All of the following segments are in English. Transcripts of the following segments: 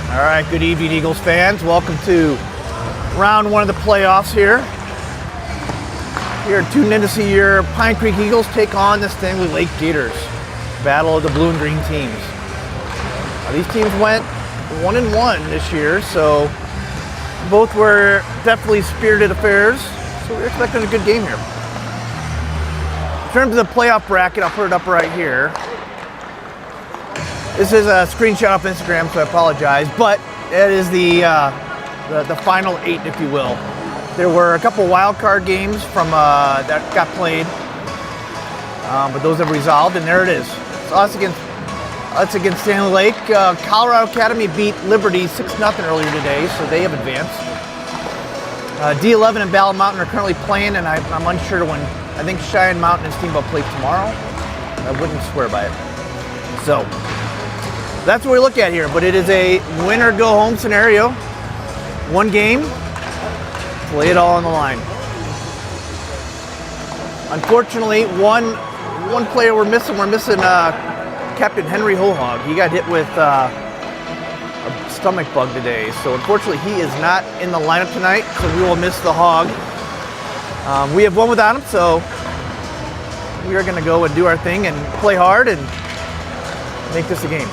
All right, good evening, Eagles fans. Welcome to round one of the playoffs here. Here tuned in to see your Pine Creek Eagles take on the Stanley Lake Gators. Battle of the blue and green teams. These teams went 1-1 this year, so both were definitely spirited affairs. So we're expecting a good game here. In terms of the playoff bracket, I'll put it up right here. This is a screenshot off Instagram, so I apologize, but it is the final 8, if you will. There were a couple wild card games from that got played, but those have resolved, and there it is. So us against Stanley Lake. Colorado Academy beat Liberty 6-0 earlier today, so they have advanced. D11 and Battle Mountain are currently playing, and I'm unsure when. I think Cheyenne Mountain and Steamboat play tomorrow. I wouldn't swear by it. So that's what we look at here, but it is a win or go home scenario. One game, lay it all on the line. Unfortunately, one player we're missing. We're missing Captain Henry Hohog. He got hit with a stomach bug today, so unfortunately he is not in the lineup tonight, so we will miss the Hog. We have one without him, so we are going to go and do our thing and play hard and make this a game.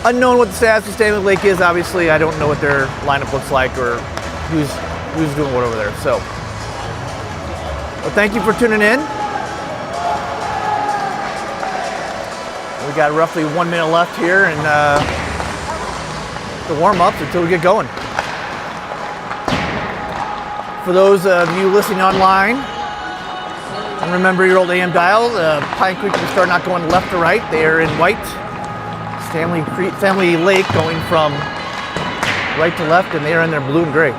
Unknown what the status of Stanley Lake is. Obviously, I don't know what their lineup looks like or who's doing what over there. So, well, thank you for tuning in. We got roughly 1 minute left here and the warm-ups until we get going. For those of you listening online, and remember your old AM dial, Pine Creek will start not going left to right. They are in white. Stanley Lake going from right to left, and they are in their blue and gray.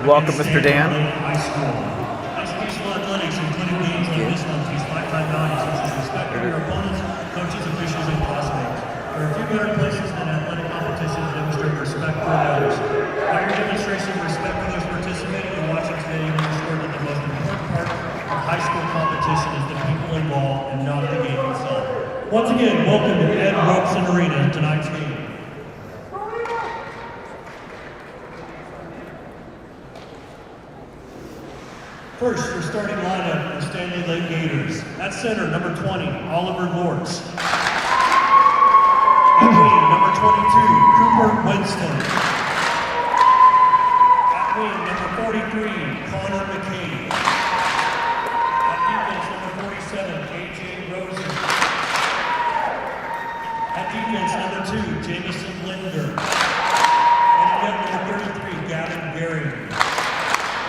Welcome, Mr. Dan. Educational athletics, including games on this month, these 5-time values, such as respect for your opponents, coaches, officials, and classmates. There are a few better places than athletic competition to demonstrate respect for others. By your demonstration of respect for those participating and watching today, you ensure that the most important part of high school competition is the people involved and not the game itself. Once again, welcome to Ed Robeson Arena, tonight's game. First, your starting lineup for Stanley Lake Gators. At center, number 20, Oliver Lortz. At wing, number 22, Cooper Winston. At wing, number 43, Connor McCabe. At defense, number 47, AJ Rosen. At defense, number 2, Jamison Linder. And again, number 33, Gavin Gary.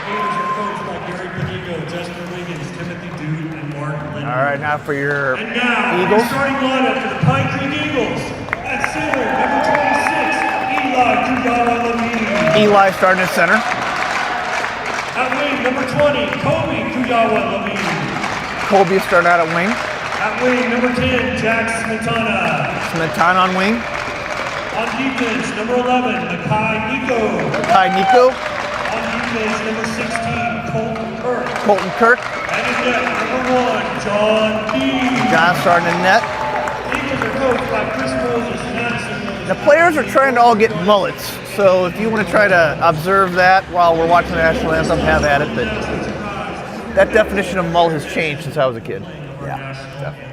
Gators are coached by Gary Panico, Jester Wiggins, Timothy Dude, and Mark Linder. All right, now for your and now, Eagles. Your starting lineup for the Pine Creek Eagles. At center, number 26, Eli Kuyawa-Lamine. Eli starting at center. At wing, number 20, Kobe Kuyawa-Lamine. Kobe starting out at wing. At wing, number 10, Jack Smetana. Smetana on wing. On defense, number 11, Makai Nico. Hi, Nico. On defense, number 16, Colton Kirk. Colton Kirk. And in net, number 1, John Key. John starting in net. Eagles are coached by Chris Moses and Addison Moses. The players are trying to all get mullets, so if you want to try to observe that while we're watching the national anthem, have at it. But that definition of mullet has changed since I was a kid. Yeah, definitely.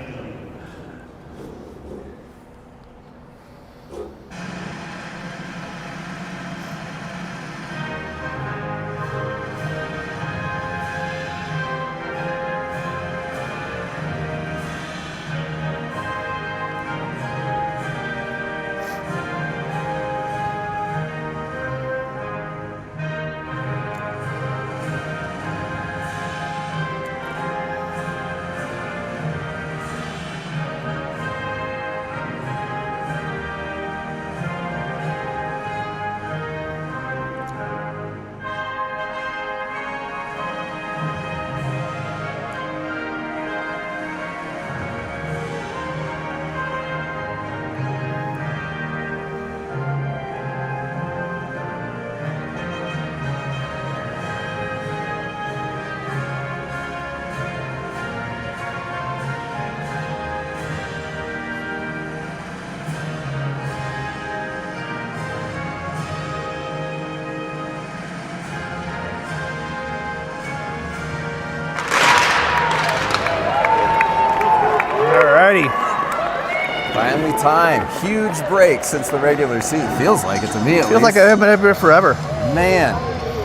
Only time. Huge break since the regular season. Feels like it to me at Feels least. like I've been here forever. Man,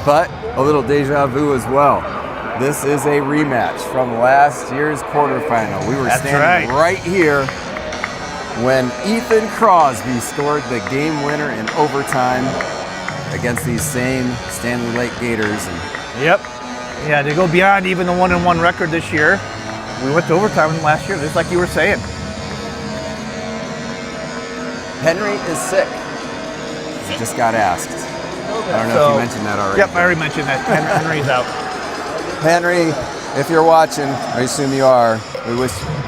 but a little deja vu as well. This is a rematch from last year's quarterfinal. We were standing right here when Ethan Crosby scored the game winner in overtime against these same Stanley Lake Gators. And yep. Yeah, to go beyond even the 1-1 record this year. We went to overtime last year, just like you were saying. Henry is sick. Just got asked. I don't know if you mentioned that already. Yep, I already mentioned that. Henry's out. Henry, if you're watching, I assume you are, we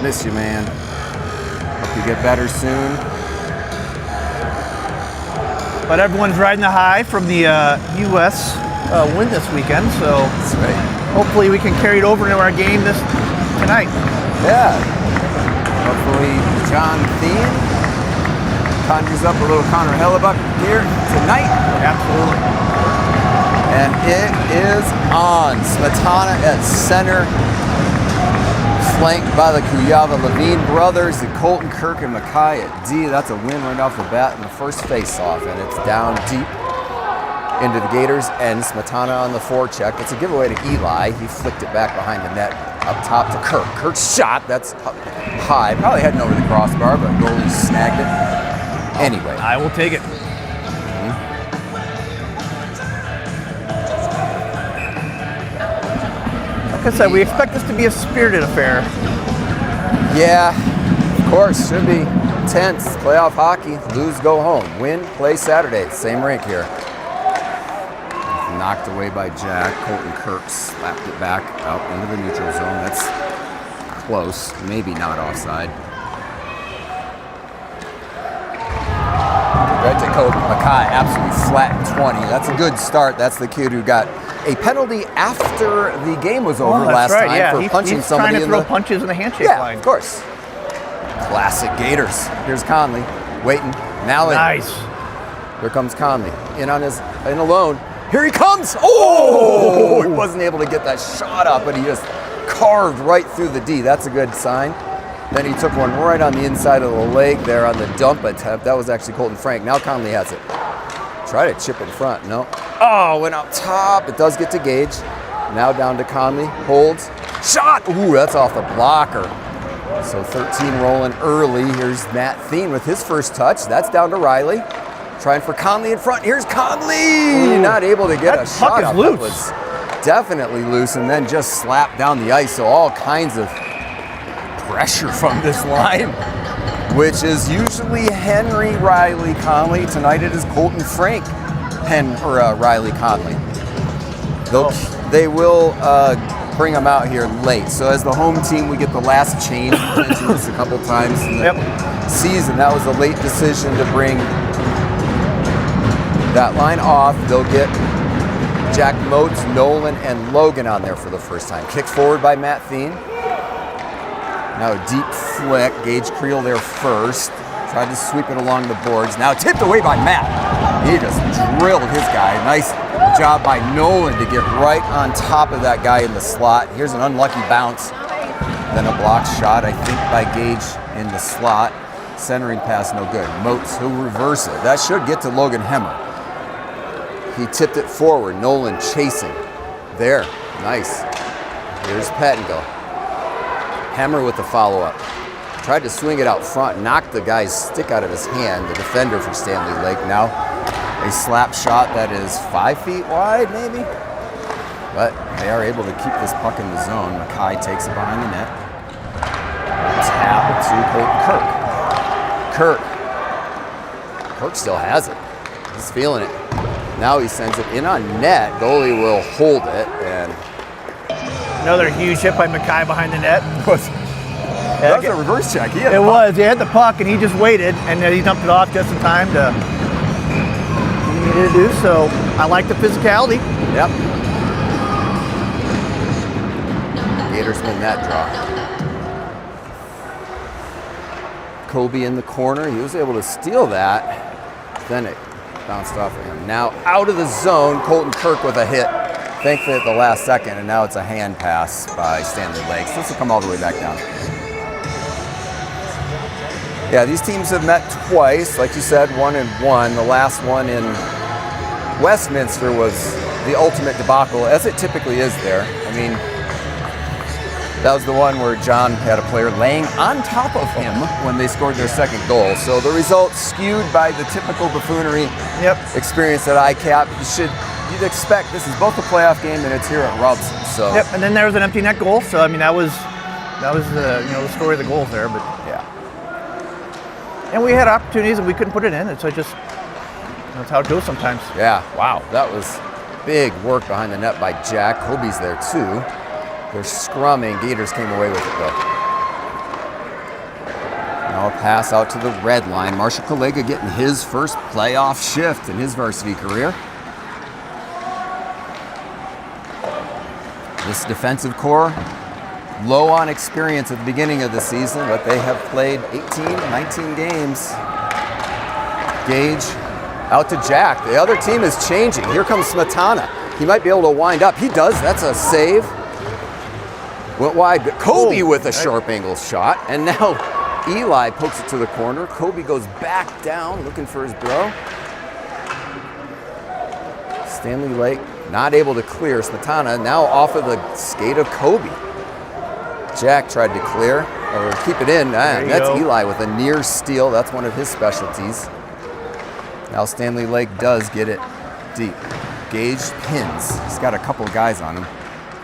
miss you, man. Hope you get better soon. But everyone's riding the high from the U.S. Win this weekend, so that's right. Hopefully we can carry it over into our game tonight. Yeah. Hopefully John Thien conjures up a little Connor Hellebuck here tonight. Absolutely. And it is on. Smetana at center, flanked by the Kuyava Levine brothers, and Colton Kirk and Mackay at D. That's a win right off the bat in the first face-off, and it's down deep into the Gators, and Smetana on the forecheck. It's a giveaway to Eli. He flicked it back behind the net, up top to Kirk. Kirk's shot, that's up high, probably heading over the crossbar, but goalie snagged it. Anyway. I will take it. Like I said, we expect this to be a spirited affair. Yeah, of course, should be intense. Playoff hockey, lose, go home. Win, play Saturday, same rink here. Knocked away by Jack. Colton Kirk slapped it back out into the neutral zone. That's close, maybe not offside. Right to Colton. Mackay absolutely flat 20. That's a good start. That's the kid who got a penalty after the game was over last time for punching somebody trying to throw punches in the handshake line. Yeah, of course. Classic Gators. Here's Conley waiting. Nally. Nice. Here comes Conley in alone. Here he comes! Oh! He wasn't able to get that shot up, but he just carved right through the D. That's a good sign. Then he took one right on the inside of the leg there on the dump attempt. That was actually Colton Frank. Now Conley has it. Try to chip in front. No. Oh, went up top. It does get to Gage. Now down to Conley. Holds. Shot! Ooh, that's off the blocker. So 13 rolling early. Here's Matt Thien with his first touch. That's down to Riley. Trying for Conley in front. Here's Conley! Not able to get a shot up. That was definitely loose, and then just slapped down the ice. So all kinds of pressure from this line, which is usually Henry, Riley, Conley. Tonight it is Colton Frank, Riley, Conley. They will bring them out here late. So as the home team, we get the last change. We mentioned this a couple times in the season. That was a late decision to bring that line off. They'll get Jack Motes, Nolan, and Logan on there for the first time. Kicked forward by Matt Thien. Now a deep flick. Gage Creel there first. Tried to sweep it along the boards. Now tipped away by Matt. He just drilled his guy. Nice job by Nolan to get right on top of that guy in the slot. Here's an unlucky bounce. Then a block shot, I think, by Gage in the slot. Centering pass, no good. Motes, he'll reverse it. That should get to Logan Hemmer. He tipped it forward. Nolan chasing. There. Nice. Here's Pettingill. Hemmer with the follow-up. Tried to swing it out front. Knocked the guy's stick out of his hand, the defender for Stanley Lake. Now a slap shot that is 5 feet wide, maybe? But they are able to keep this puck in the zone. Mackay takes it behind the net. Tap to Colton Kirk. Kirk still has it. He's feeling it. Now he sends it in on net. Goalie will hold it. And another huge hit by Mackay behind the net. That was a reverse check. It was. He had the puck and he just waited, and then he dumped it off just in time to he needed to do. So I like the physicality. Yep. Gators win that draw. Kobe in the corner. He was able to steal that. Then it bounced off of him. Now out of the zone, Colton Kirk with a hit. Thankfully at the last second, and now it's a hand pass by Stanley Lakes. This will come all the way back down. Yeah, these teams have met twice, like you said, 1-1. The last one in Westminster was the ultimate debacle, as it typically is there. I mean, that was the one where John had a player laying on top of him when they scored their second goal. So the result skewed by the typical buffoonery experience at ICAP. You'd expect this is both a playoff game and it's here at Robson. So and then there was an empty net goal. So I mean that was the the story of the goals there. But yeah, and we had opportunities and we couldn't put it in. So just that's how it goes sometimes. Yeah, wow, that was big work behind the net by Jack. Kobe's there too. They're scrumming. Gators came away with it though. Now a pass out to the red line. Marshall Kalega getting his first playoff shift in his varsity career. This defensive core, low on experience at the beginning of the season, but they have played 18, 19 games. Gage out to Jack. The other team is changing. Here comes Smetana. He might be able to wind up. He does. That's a save. Went wide, but Kobe with a sharp angle shot. And now Eli pokes it to the corner. Kobe goes back down looking for his bro. Stanley Lake not able to clear. Smetana now off of the skate of Kobe. Jack tried to clear or keep it in. That's Eli with a near steal. That's one of his specialties. Now Stanley Lake does get it deep. Gage pins. He's got a couple of guys on him.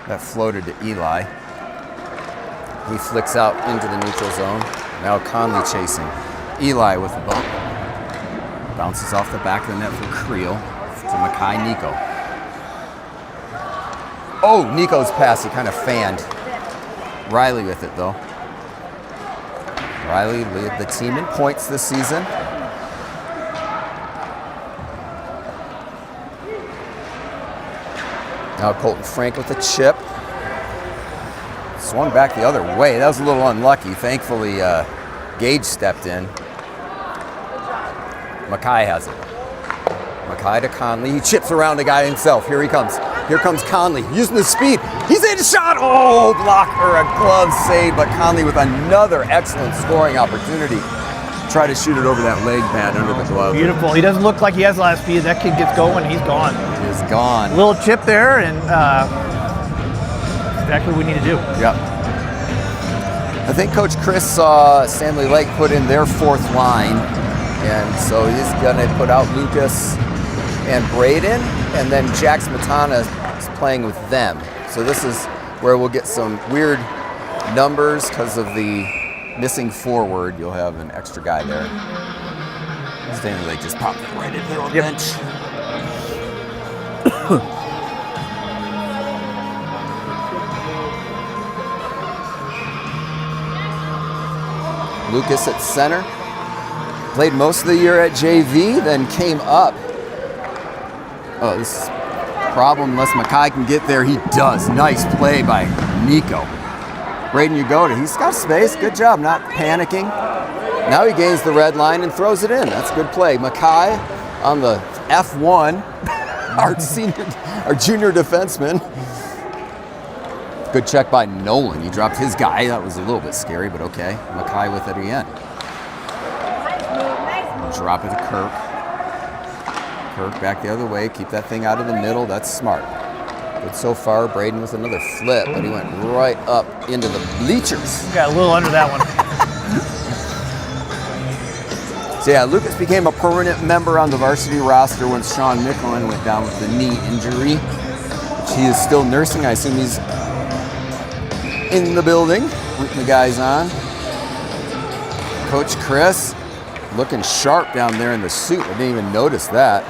That floated to Eli. He flicks out into the neutral zone. Now Conley chasing. Eli with the bump. Bounces off the back of the net for Creel to Mackay Nico. Oh, Nico's pass, he kind of fanned. Riley with it though. Riley led the team in points this season. Now Colton Frank with a chip. Swung back the other way. That was a little unlucky. Thankfully, Gage stepped in. Mackay has it. Mackay to Conley. He chips around the guy himself. Here he comes. Here comes Conley using the speed. He's in shot. Oh, block or a glove save, but Conley with another excellent scoring opportunity. Try to shoot it over that leg pad under the glove. Beautiful. He doesn't look like he has a lot of speed. That kid gets going, he's gone. He is gone. Little chip there, and exactly what we need to do. Yep. I think Coach Chris saw Stanley Lake put in their fourth line, and so he's going to put out Lucas and Braden, and then Jack Smetana is playing with them. So this is where we'll get some weird numbers because of the missing forward. You'll have an extra guy there. Stanley Lake just popped it right in there on the bench. Lucas at center. Played most of the year at JV, then came up. Oh, this is a problem unless Mackay can get there. He does. Nice play by Nico. Braden Ugoda, he's got space. Good job not panicking. Now he gains the red line and throws it in. That's a good play. Mackay on the F1, our junior defenseman. Good check by Nolan. He dropped his guy. That was a little bit scary, but okay. Mackay with it again. Drop it to Kirk. Kirk back the other way. Keep that thing out of the middle. That's smart. Good so far. Braden with another flip, but he went right up into the bleachers. Got a little under that one. So yeah, Lucas became a permanent member on the varsity roster when Sean Micklin went down with the knee injury, which he is still nursing. I assume he's in the building, rooting the guys on. Coach Chris looking sharp down there in the suit. I didn't even notice that.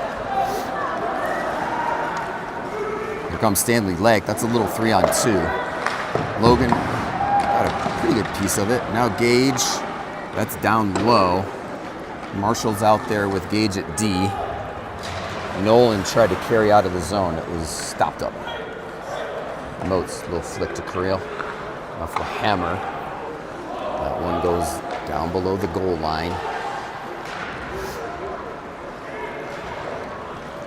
Here comes Stanley Lake. That's a little 3-on-2. Logan got a pretty good piece of it. Now Gage, that's down low. Marshall's out there with Gage at D. Nolan tried to carry out of the zone. It was stopped up. Moats, little flick to Creel. Off the hammer. That one goes down below the goal line.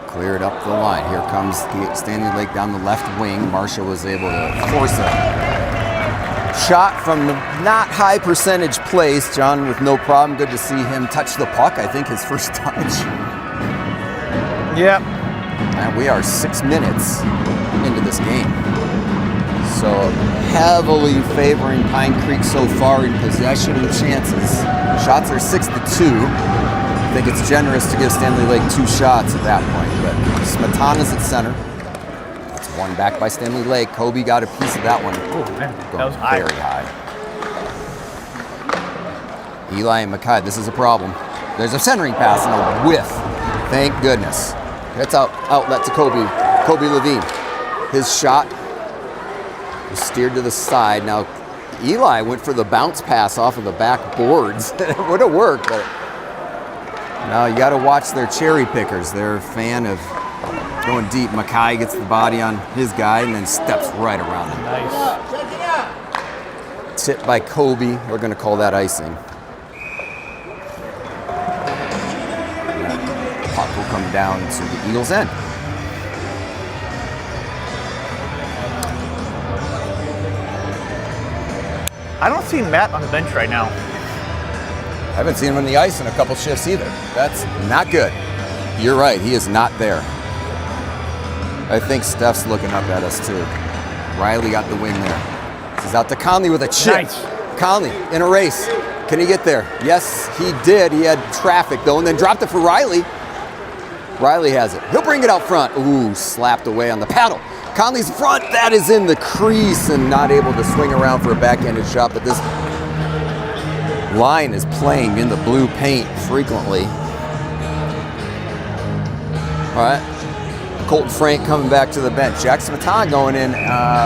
Cleared up the line. Here comes Stanley Lake down the left wing. Marshall was able to force a Shot from not high percentage place. John with no problem. Good to see him touch the puck. I think his first touch. Yep. And we are 6 minutes into this game. So heavily favoring Pine Creek so far in possession and chances. Shots are 6-2. I think it's generous to give Stanley Lake 2 shots at that point, but Smetana's at center. That's one back by Stanley Lake. Kobe got a piece of that one. Oh, man. Going That was high. very high. Eli and Mackay, this is a problem. There's a centering pass and a whiff. Thank goodness. That's outlet to Kobe Levine. His shot was steered to the side. Now, Eli went for the bounce pass off of the back boards. It would have worked, but now you got to watch their cherry pickers. They're a fan of going deep. Mackay gets the body on his guy and then steps right around him. Nice. Tip by Kobe. We're going to call that icing. Puck will come down to the Eagles' end. I don't see Matt on the bench right now. I haven't seen him on the ice in a couple shifts either. That's not good. You're right, he is not there. I think Steph's looking up at us too. Riley got the win there. He's out to Conley with a chip. Nice. Conley in a race. Can he get there? Yes, he did. He had traffic though, and then dropped it for Riley. Riley has it. He'll bring it out front. Ooh, slapped away on the paddle. Conley's front, that is in the crease and not able to swing around for a backhanded shot, but this line is playing in the blue paint frequently. All right, Colton Frank coming back to the bench. Jack Smetana going in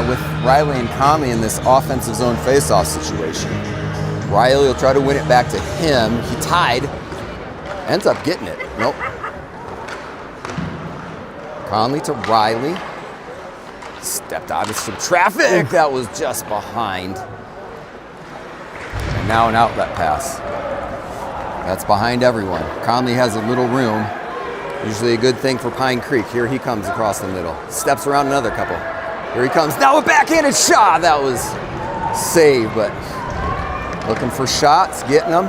with Riley and Conley in this offensive zone faceoff situation. Riley will try to win it back to him. He tied, ends up getting it. Nope. Conley to Riley. Stepped out of some traffic. That was just behind. And now an outlet pass. That's behind everyone. Conley has a little room. Usually a good thing for Pine Creek. Here he comes across the middle. Steps around another couple. Here he comes. Now a backhanded shot. That was saved, but looking for shots, getting them.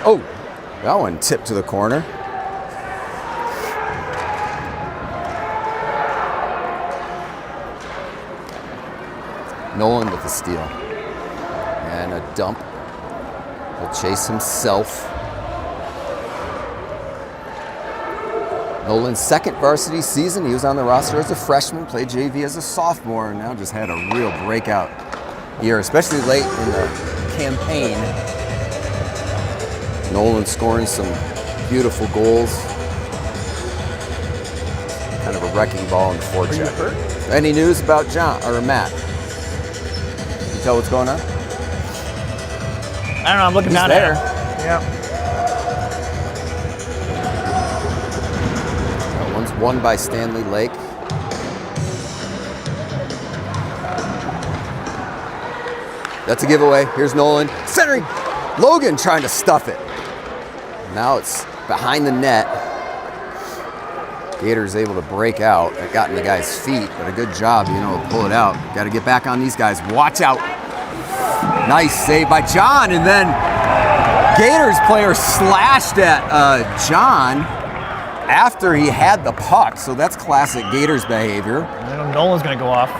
Oh, that one tipped to the corner. Nolan with the steal. And a dump. He'll chase himself. Nolan's second varsity season. He was on the roster as a freshman, played JV as a sophomore, and now just had a real breakout year, especially late in the campaign. Nolan scoring some beautiful goals. Kind of a wrecking ball in the forecheck. Any news about John or Matt? Tell what's going on? I don't know, I'm looking down there. at it. Yep. That one's won by Stanley Lake. That's a giveaway. Here's Nolan. Centering. Logan trying to stuff it. Now it's behind the net. Gator's able to break out. It got in the guy's feet, but a good job, to pull it out. Got to get back on these guys. Watch out. Nice save by John, and then Gators player slashed at John after he had the puck, so that's classic Gators behavior. I know Nolan's going to go off.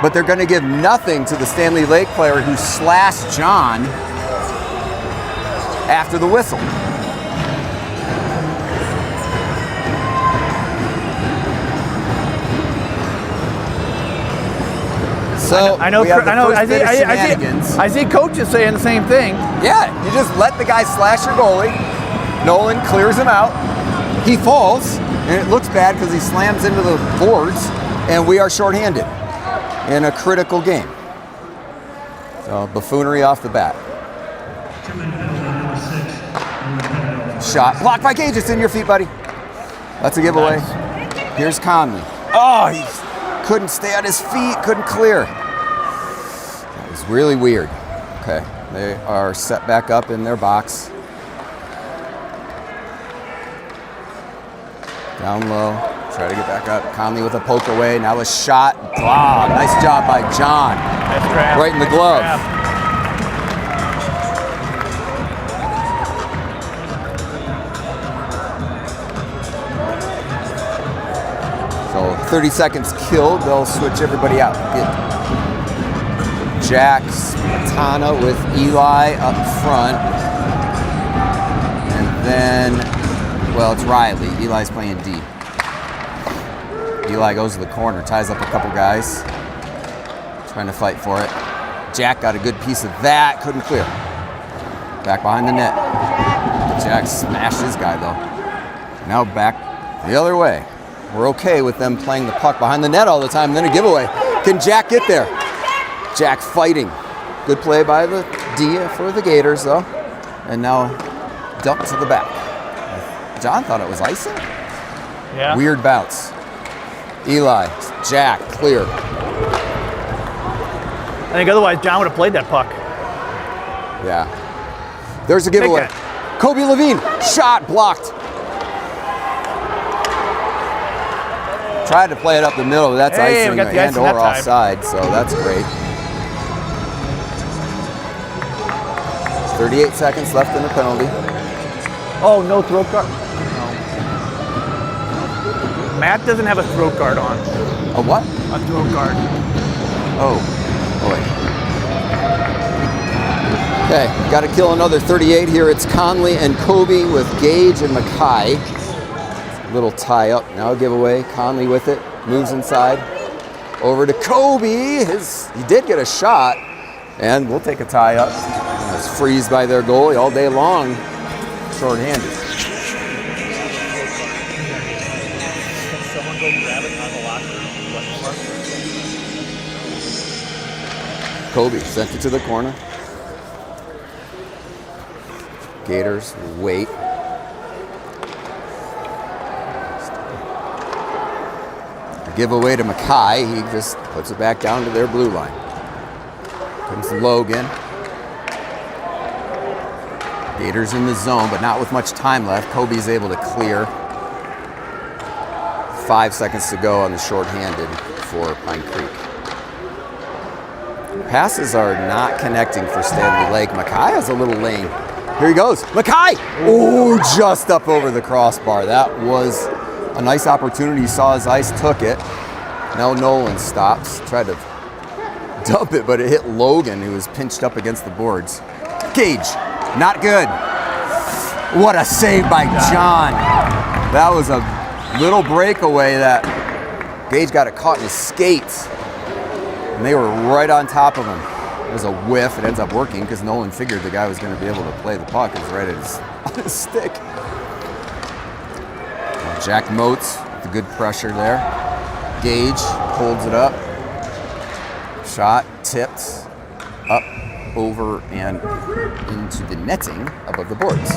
But they're going to give nothing to the Stanley Lake player who slashed John after the whistle. So I know. we have the first I bit of shenanigans. I see coaches saying the same thing. Yeah, you just let the guy slash your goalie. Nolan clears him out. He falls, and it looks bad because he slams into the boards, and we are shorthanded in a critical game. So buffoonery off the bat. Shot blocked by Gage. It's in your feet, buddy. That's a giveaway. Nice. Here's Conley. Oh, he couldn't stay on his feet, couldn't clear. That was really weird. Okay, they are set back up in their box. Down low, Try to get back up. Conley with a poke away. Now a shot. Wow, nice job by John. Nice grab. Right in the Nice glove. grab. So 30 seconds killed. They'll switch everybody out. Get Jack Smetana with Eli up front. And then, well, it's Riley. Eli's playing D. Eli goes to the corner, ties up a couple guys, trying to fight for it. Jack got a good piece of that, couldn't clear. Back behind the net. Jack smashed his guy though. Now back the other way. We're okay with them playing the puck behind the net all the time, and then a giveaway. Can Jack get there? Jack fighting. Good play by the D for the Gators though. And now dump to the back. John thought it was icing. Yeah. Weird bounce. Eli, Jack, clear. I think otherwise John would have played that puck. Yeah. There's a giveaway. Kobe Levine, shot blocked. Tried to play it up the middle, but that's Hey, we icing got the and icing or that time. offside, so that's great. 38 seconds left in the penalty. Oh, no throat guard. No. Matt doesn't have a throat guard on. A what? A throat guard. Oh, boy. Okay, got to kill another 38 here. It's Conley and Kobe with Gage and Mackay. Little tie up, now a giveaway. Conley with it, moves inside. Over to Kobe. He did get a shot, and we'll take a tie up. It's freezed by their goalie all day long. Short-handed. Someone go grab it on the locker room. Kobe sent it to the corner. Gators wait. Giveaway to Mackay. He just puts it back down to their blue line. Comes Logan. Gators in the zone, but not with much time left. Kobe's able to clear. 5 seconds to go on the short-handed for Pine Creek. Passes are not connecting for Stanley Lake. Mackay has a little lane. Here he goes. Mackay! Oh, just up over the crossbar. That was a nice opportunity. He saw his ice, took it. Now Nolan stops. Tried to dump it, but it hit Logan, who was pinched up against the boards. Gage, not good. What a save by John. That was a little breakaway that Gage got it caught in his skates. And they were right on top of him. It was a whiff. It ends up working because Nolan figured the guy was going to be able to play the puck. It was right at on his stick. Jack Moats with the good pressure there. Gage holds it up. Shot tipped up, over, and into the netting above the boards.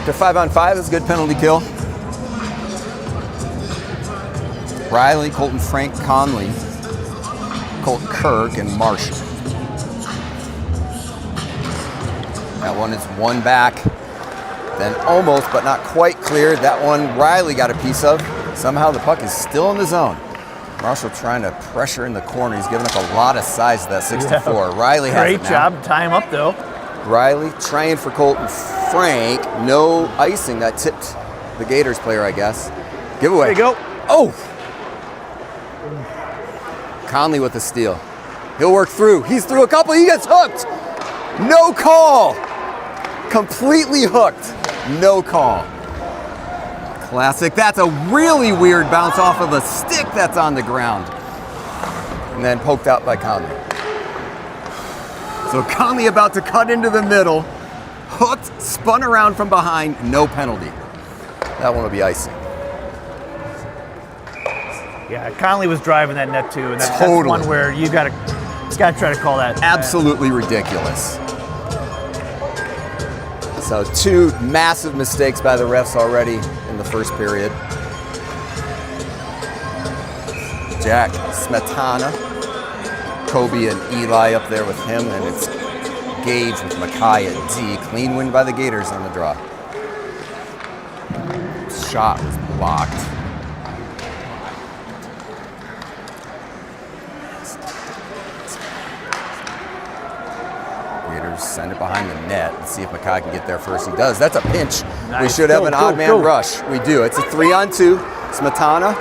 To 5-on-5 is a good penalty kill. Riley, Colton Frank, Conley, Colton Kirk, and Marshall. That one is one back, then almost, but not quite cleared. That one Riley got a piece of. Somehow the puck is still in the zone. Marshall trying to pressure in the corner. He's giving up a lot of size to that 6-4. Riley has it Great now. job to tie him up, though. Riley trying for Colton Frank. No icing. That tipped the Gators player, I guess. Giveaway. There you go. Oh! Conley with the steal. He'll work through. He's through a couple. He gets hooked. No call. Completely hooked. No call. Classic. That's a really weird bounce off of a stick that's on the ground. And then poked out by Conley. So Conley about to cut into the middle. Hooked, spun around from behind. No penalty. That one will be icing. Yeah, Conley was driving that net too, and that's Totally. one where you gotta try to call that. Absolutely ridiculous. So 2 massive mistakes by the refs already in the first period. Jack Smetana Kobe and Eli up there with him, and it's Gage with Mackay at D. Clean win by the Gators on the draw. Shot was blocked. Gators send it behind the net and see if Mackay can get there first. He does. That's a pinch. Nice. We should have an odd man rush. We do. It's a 3-on-2. Smetana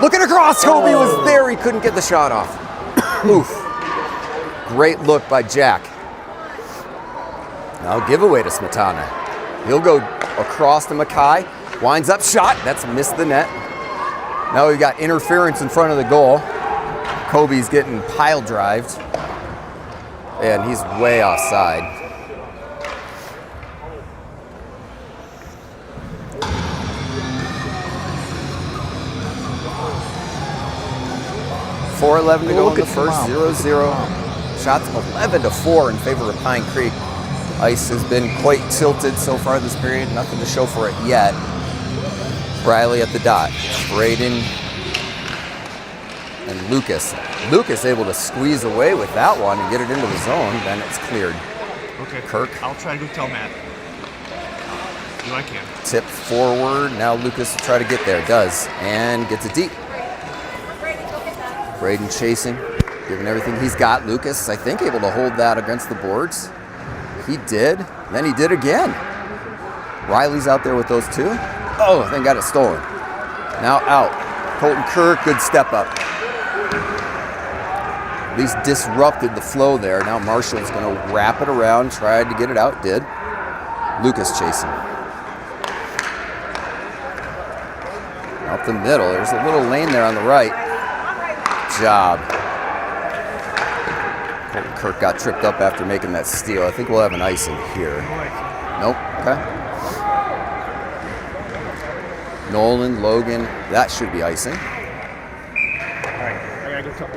looking across. Kobe was there. He couldn't get the shot off. Oof. Great look by Jack. Now giveaway to Smetana. He'll go across to Mackay. Winds up shot. That's missed the net. Now we've got interference in front of the goal. Kobe's getting pile drived. And he's way offside. .411 to go in the first, 0-0. Shots 11-4 in favor of Pine Creek. Ice has been quite tilted so far this period. Nothing to show for it yet. Riley at the dot. Braden and Lucas. Lucas able to squeeze away with that one and get it into the zone. Then it's cleared. Okay. Kirk. I'll try to go tell Matt. Do I can. Tip forward. Now Lucas will try to get there. Does. And gets it deep. Braden chasing. Giving everything he's got. Lucas, I think, able to hold that against the boards. He did. Then he did again. Riley's out there with those two. Oh, then got it stolen. Now out. Colton Kirk, good step up. At least disrupted the flow there. Now Marshall's going to wrap it around. Tried to get it out. Did. Lucas chasing. Up the middle. There's a little lane there on the right. Job. Colton Kirk got tripped up after making that steal. I think we'll have an icing here. Nope. Okay. Nolan, Logan, that should be icing. All right, I gotta go tell.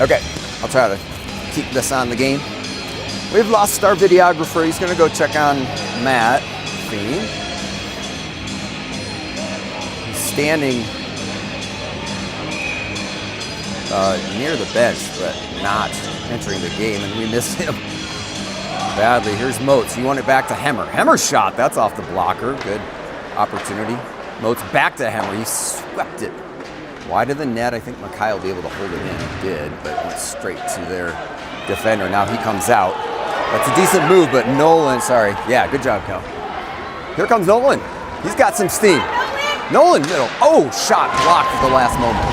Okay, I'll try to keep this on the game. We've lost our videographer. He's gonna go check on Matt Feeney. He's standing near the bench, but not entering the game, and we miss him badly. Here's Moats. He won it back to Hemmer. Hemmer's shot, that's off the blocker. Good opportunity. Moats back to Hemmer. He swept it wide of the net. I think Mackay will be able to hold it in. He did, but it went straight to their defender. Now he comes out. That's a decent move, but Nolan, sorry. Yeah, good job, Cal. Here comes Nolan. He's got some steam. Nolan middle. Oh, shot blocked at the last moment.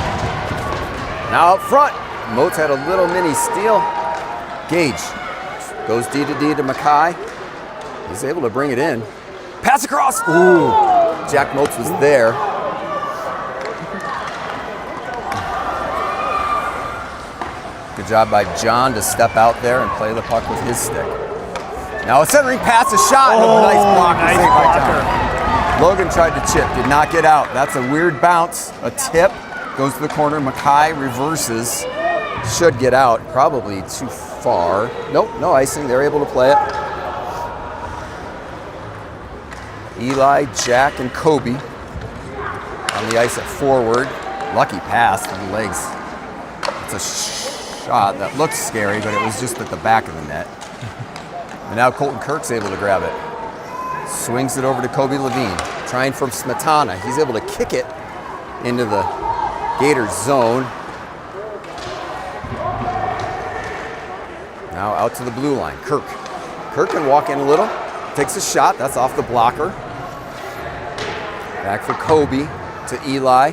Now up front, Moats had a little mini steal. Gage goes D to Mackay. He's able to bring it in. Pass across. Ooh, Jack Moats was there. Good job by John to step out there and play the puck with his stick. Now a centering pass, a shot, and a nice block. Nice blocker. Logan tried to chip, did not get out. That's a weird bounce. A tip goes to the corner. Mackay reverses. Should get out. Probably too far. Nope, no icing. They're able to play it. Eli, Jack, and Kobe on the ice at forward. Lucky pass from the legs. It's a shot that looks scary, but it was just at the back of the net. And now Colton Kirk's able to grab it. Swings it over to Kobe Levine. Trying from Smetana. He's able to kick it into the Gators zone. Now out to the blue line. Kirk. Kirk can walk in a little. Takes a shot. That's off the blocker. Back for Kobe to Eli.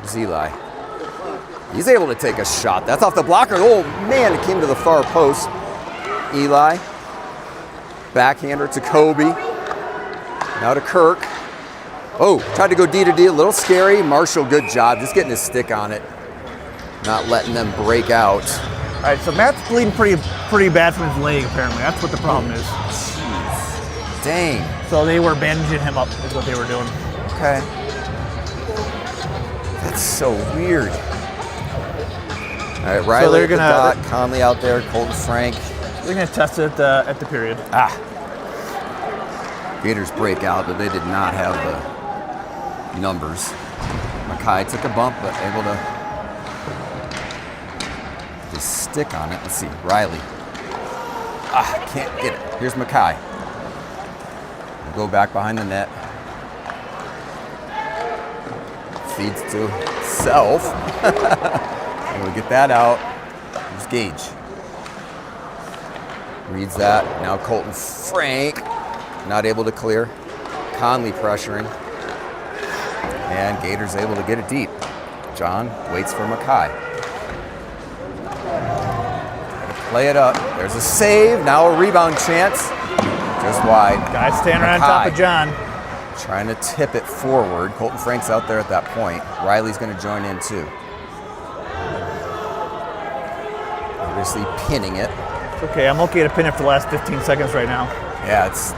There's Eli. He's able to take a shot. That's off the blocker. Oh, man, it came to the far post. Eli. Backhander to Kobe. Now to Kirk. Oh, tried to go D to D, a little scary. Marshall, good job. Just getting his stick on it. Not letting them break out. All right, so Matt's bleeding pretty bad from his leg, apparently. That's what the problem is. Jeez. Dang. So they were bandaging him up, is what they were doing. Okay. That's so weird. All right, Riley so they're at the gonna, dot, Conley out there, Colton Frank. They're going to test it at the period. Gators break out, but they did not have the numbers. Mackay took a bump, but able to stick on it. Let's see, Riley. Can't get it. Here's Mackay. We'll go back behind the net. Feeds to self. Able to get that out. Here's Gage. Reads that. Now Colton Frank, not able to clear. Conley pressuring. And Gator's able to get it deep. John waits for Mackay. Play it up. There's a save. Now a rebound chance. Just wide. Guys standing on top of John. Trying to tip it forward. Colton Frank's out there at that point. Riley's going to join in too. Obviously pinning it. It's okay. I'm okay to pin it for the last 15 seconds right now. Yeah, it's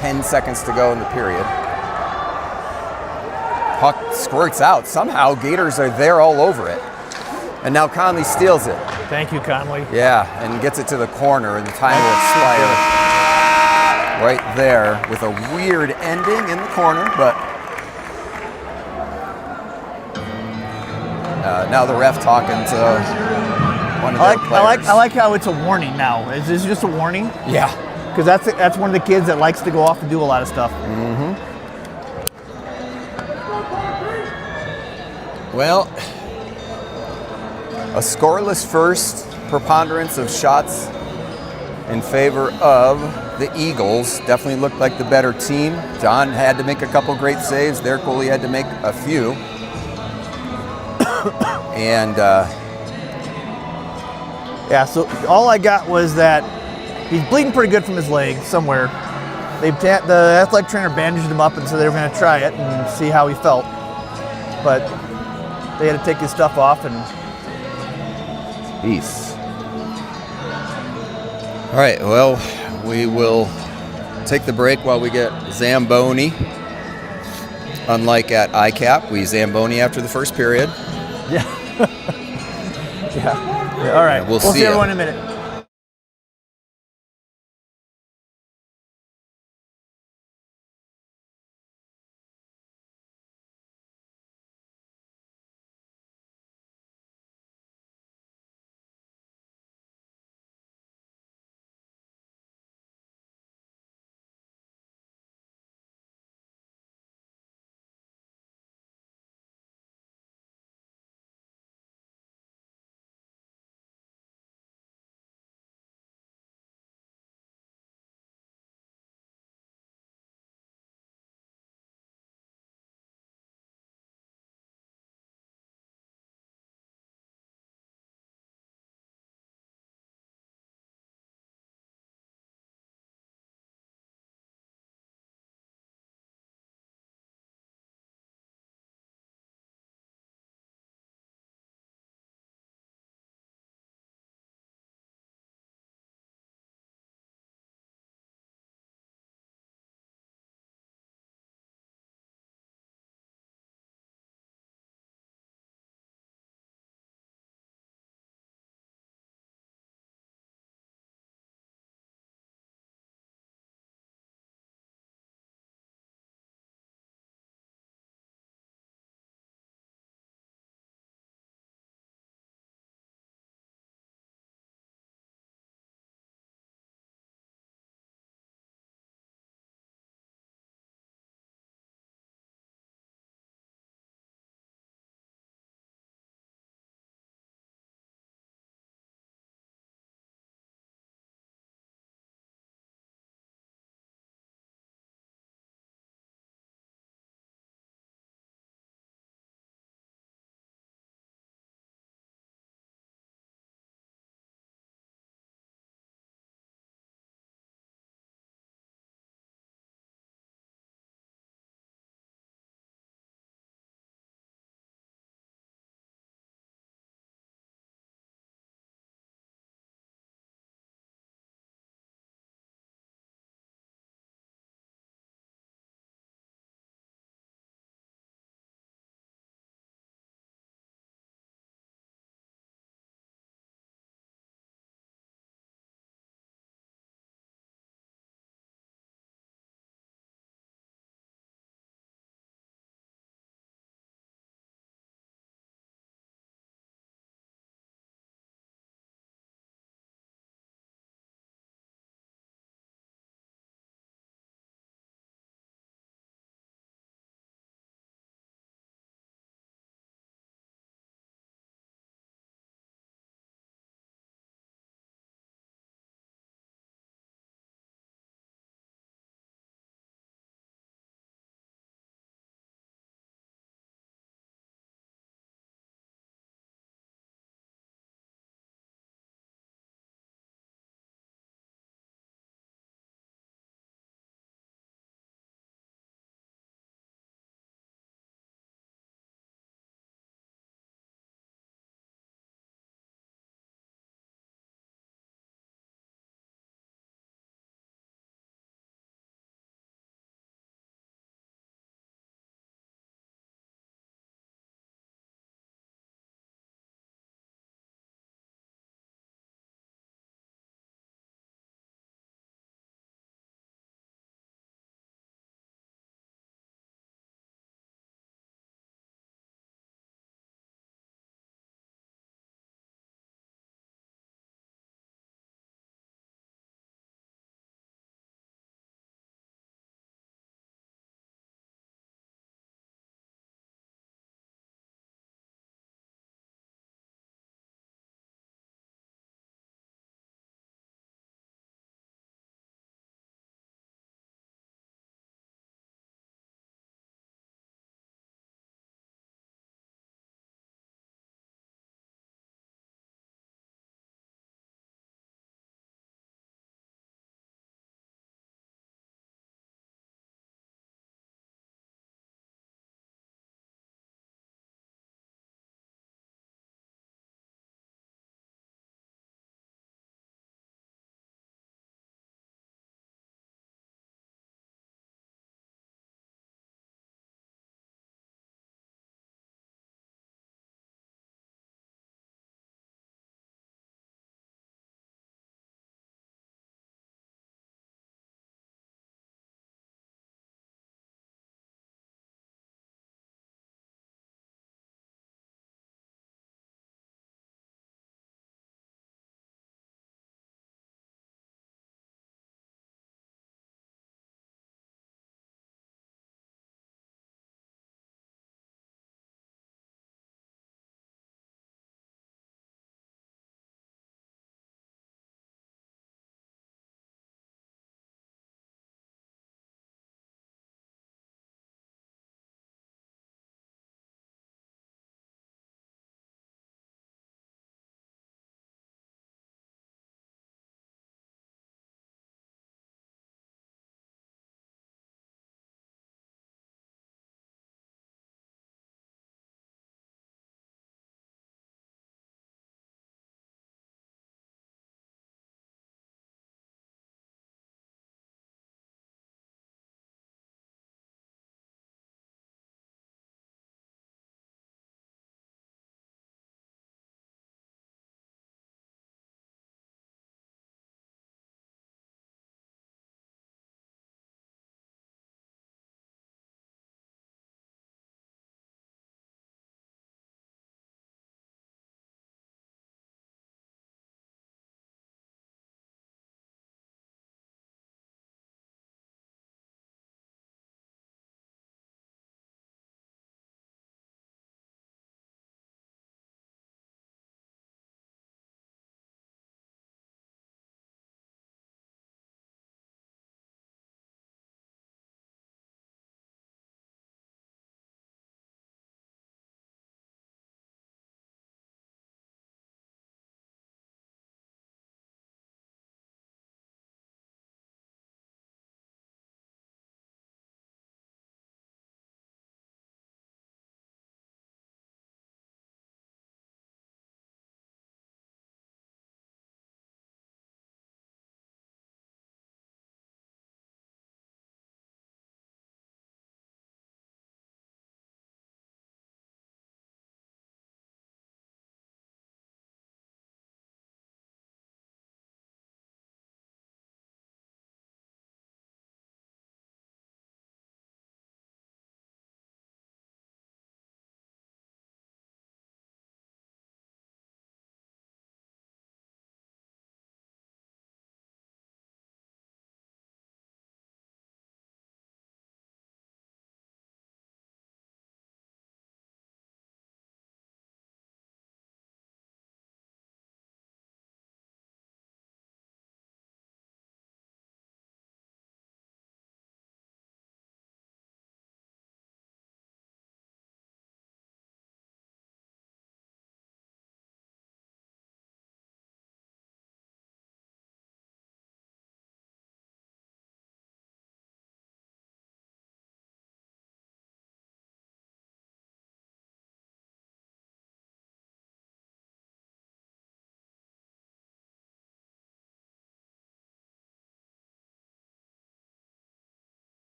10 seconds to go in the period. Puck squirts out. Somehow Gators are there all over it. And now Conley steals it. Thank you, Conley. Yeah, and gets it to the corner, and the time will expire right there with a weird ending in the corner, but now the ref talking to one of their players. I like how it's a warning now. Is this just a warning? Yeah. Because that's one of the kids that likes to go off and do a lot of stuff. Well, a scoreless first, preponderance of shots in favor of the Eagles. Definitely looked like the better team. John had to make a couple great saves. Their goalie had to make a few. And yeah, so all I got was that he's bleeding pretty good from his leg somewhere. The athletic trainer bandaged him up and said they were going to try it and see how he felt. But they had to take his stuff off and... Peace. All right, well, we will take the break while we get Zamboni. Unlike at ICAP, we Zamboni after the first period. Yeah. All right. We'll see everyone in a minute.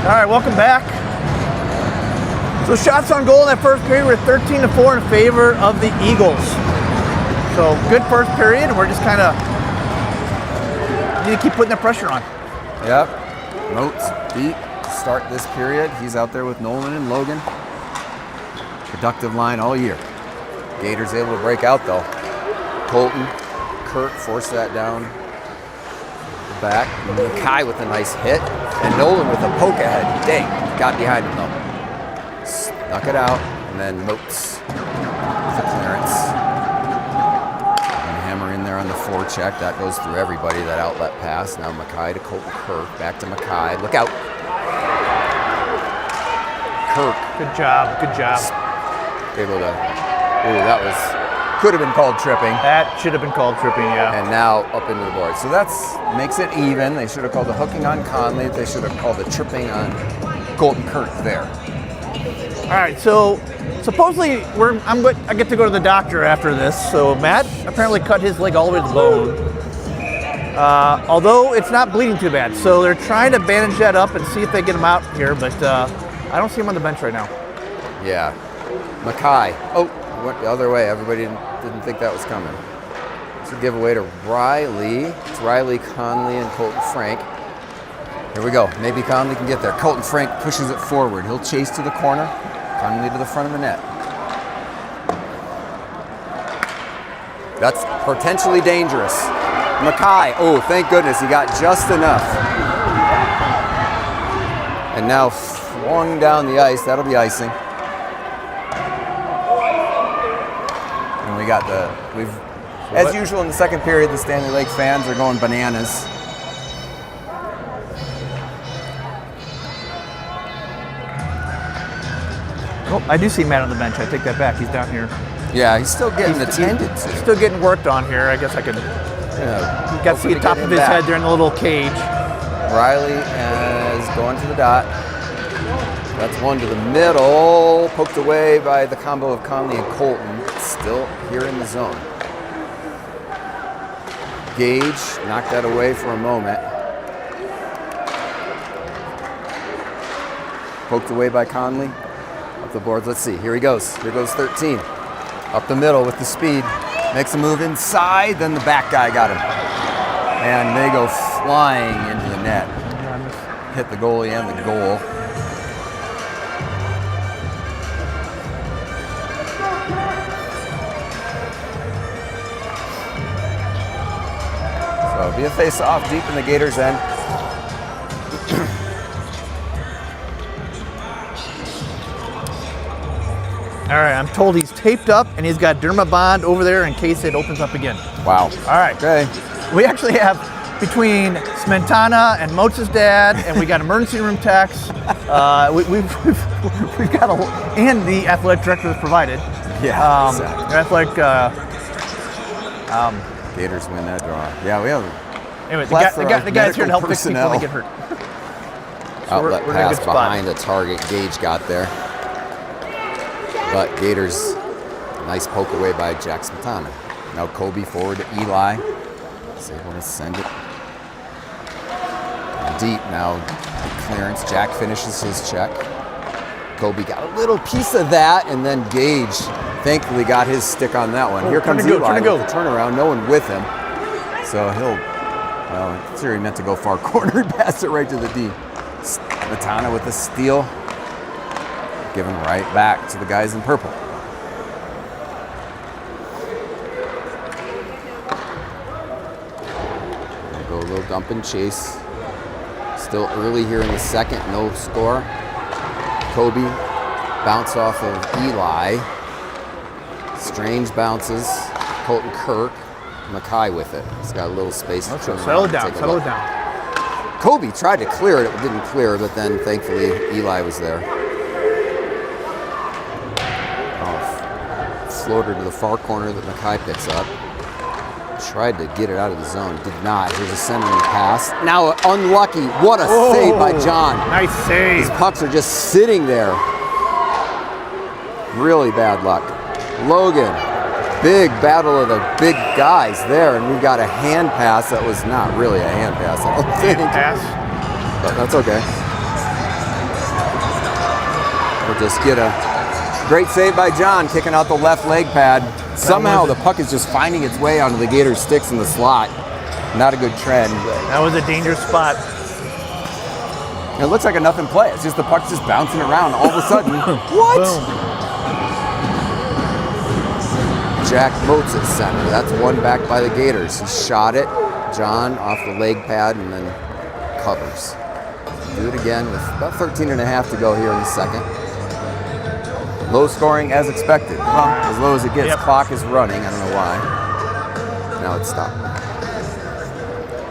All right, welcome back. So shots on goal in that first period were 13-4 in favor of the Eagles. So good first period, and we're just kind of need to keep putting the pressure on. Yep. Moats beat to start this period. He's out there with Nolan and Logan. Productive line all year. Gators able to break out though. Colton, Kirk forced that down the back. Mackay with a nice hit. And Nolan with a poke ahead. Dang, got behind him though. Snuck it out. And then Moats with a clearance. And hammer in there on the forecheck. That goes through everybody, that outlet pass. Now Mackay to Colton Kirk. Back to Mackay. Look out. Kirk. Good job, good job. Able to, that could have been called tripping. That should have been called tripping, yeah. And now up into the board. So that's makes it even. They should have called the hooking on Conley. They should have called the tripping on Colton Kirk there. All right, so supposedly I get to go to the doctor after this. So Matt apparently cut his leg all the way to the bone. Although it's not bleeding too bad. So they're trying to bandage that up and see if they get him out here, but I don't see him on the bench right now. Yeah. Mackay. Oh, went the other way. Everybody didn't think that was coming. It's a giveaway to Riley. It's Riley, Conley, and Colton Frank. Here we go. Maybe Conley can get there. Colton Frank pushes it forward. He'll chase to the corner. Conley to the front of the net. That's potentially dangerous. Mackay. Oh, thank goodness. He got just enough. And now flung down the ice. That'll be icing. As usual in the second period, the Stanley Lake fans are going bananas. Oh, I do see Matt on the bench. I take that back. He's down here. Yeah, he's still getting attended to. Still getting worked on here. I guess I could. Yeah, you got to see the top of his head there in the little cage. Riley is going to the dot. That's one to the middle. Poked away by the combo of Conley and Colton. Still here in the zone. Gage knocked that away for a moment. Poked away by Conley. Up the boards. Let's see. Here he goes. Here goes 13. Up the middle with the speed. Makes a move inside. Then the back guy got him. And they go flying into the net. Hit the goalie and the goal. So it'll be a face-off deep in the Gators' end. All right, I'm told he's taped up and he's got Dermabond over there in case it opens up again. Wow. All right. Okay. We actually have between Smentana and Moats' dad, and we got emergency room techs. We've got and the athletic director is provided. Yeah. Exactly. Our athletic. Gators win that draw. Yeah, we have. Anyway, the guy's here to help fix people when they get hurt. So Outlet we're in a pass good spot. behind the target. Gage got there. But Gators, nice poke away by Jack Smetana. Now Kobe forward to Eli. He's able to send it deep now. Clearance. Jack finishes his check. Kobe got a little piece of that, and then Gage thankfully got his stick on that one. Here comes Eli with the turnaround. No one with him. So he'll, well, in theory meant to go far corner. He passed it right to the D. Smetana with the steal. Given right back to the guys in purple. We'll go a little dump and chase. Still early here in the second, no score. Kobe, bounce off of Eli. Strange bounces. Colton Kirk, Mackay with it. He's got a little space to turn settle around. it down. Kobe tried to clear it, it didn't clear, but then thankfully Eli was there. Floater to the far corner that Mackay picks up. Tried to get it out of the zone, did not. Here's a centering pass. Now unlucky. What a save by John. Nice save. These pucks are just sitting there. Really bad luck. Logan, big battle of the big guys there, and we've got a hand pass that was not really a hand pass, I don't think. Pass. But that's okay. just get a great save by John, kicking out the left leg pad. Somehow the puck is just finding its way onto the Gators' sticks in the slot. Not a good trend. That was a dangerous spot. It looks like a nothing play. It's just the puck's just bouncing around all of a sudden. What? Boom. Jack Moats at center. That's one back by the Gators. He shot it. John off the leg pad and then covers. Do it again with about 13 and a half to go here in the second. Low scoring as expected. Well, as low as it gets. Yep. Clock is running. I don't know why. Now it's stopped.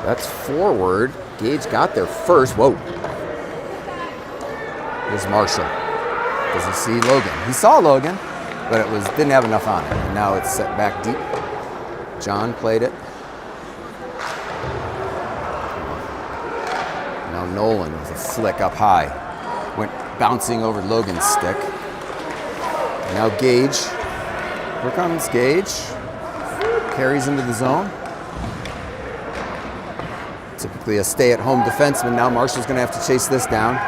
That's forward. Gage got there first. Whoa. Here's Marshall. Does he see Logan? He saw Logan, but it didn't have enough on it. And now it's set back deep. John played it. Now Nolan with a flick up high. Went bouncing over Logan's stick. Now Gage. Here comes Gage. Carries into the zone. Typically a stay-at-home defenseman. Now Marshall's going to have to chase this down.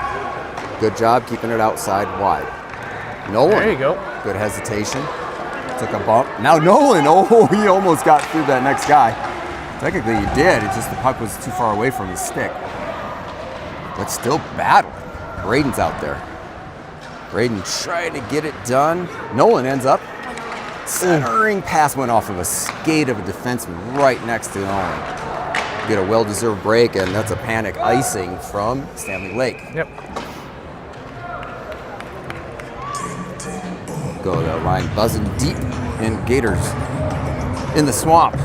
Good job keeping it outside wide. Nolan. There you go. Good hesitation. Took a bump. Now Nolan. Oh, he almost got through that next guy. Technically he did. It's just the puck was too far away from his stick. But still battling. Braden's out there. Braden tried to get it done. Nolan ends up centering pass went off of a skate of a defenseman right next to Nolan. Get a well-deserved break, and that's a panic icing from Stanley Lake. Yep. Go to the line buzzing deep, and Gators in the swamp.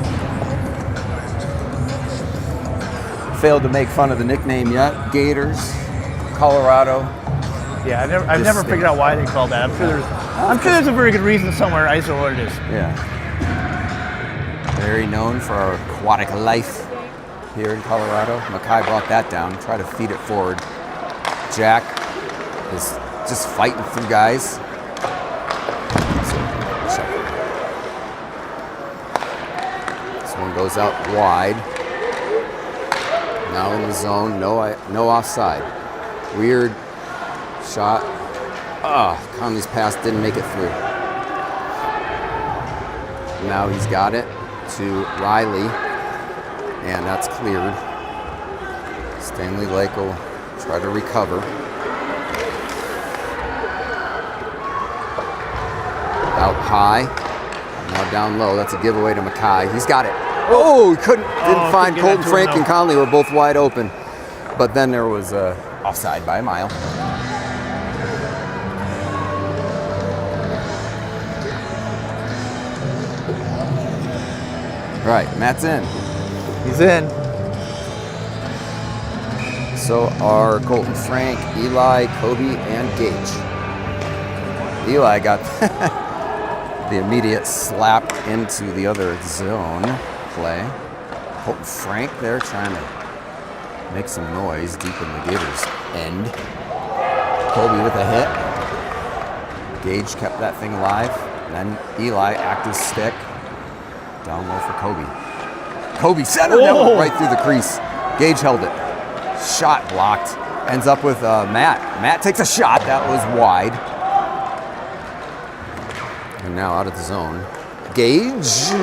Failed to make fun of the nickname yet. Gators, Colorado. Yeah, I've never figured out why they call that. I'm sure there's a very good reason somewhere. I just don't know what it is. Yeah. Very known for our aquatic life here in Colorado. Mackay brought that down, try to feed it forward. Jack is just fighting through guys. This one goes out wide. Now in the zone, no offside. Weird shot. Conley's pass didn't make it through. Now he's got it to Riley, and that's cleared. Stanley Lake will try to recover. Out high, now down low. That's a giveaway to Mackay. He's got it. Oh, he didn't find Colton. Frank and Conley were both wide open, but then there was offside by a mile. Right, Matt's in. He's in. So are Colton Frank, Eli, Kobe, and Gage. Eli got the immediate slap into the other zone play. Colton Frank there trying to make some noise deep in the Gators' end. Kobe with a hit. Gage kept that thing alive. And then Eli, active stick. Down low for Kobe. Kobe centered that one right through the crease. Gage held it. Shot blocked. Ends up with Matt. Matt takes a shot. That was wide. And now out of the zone. Gage.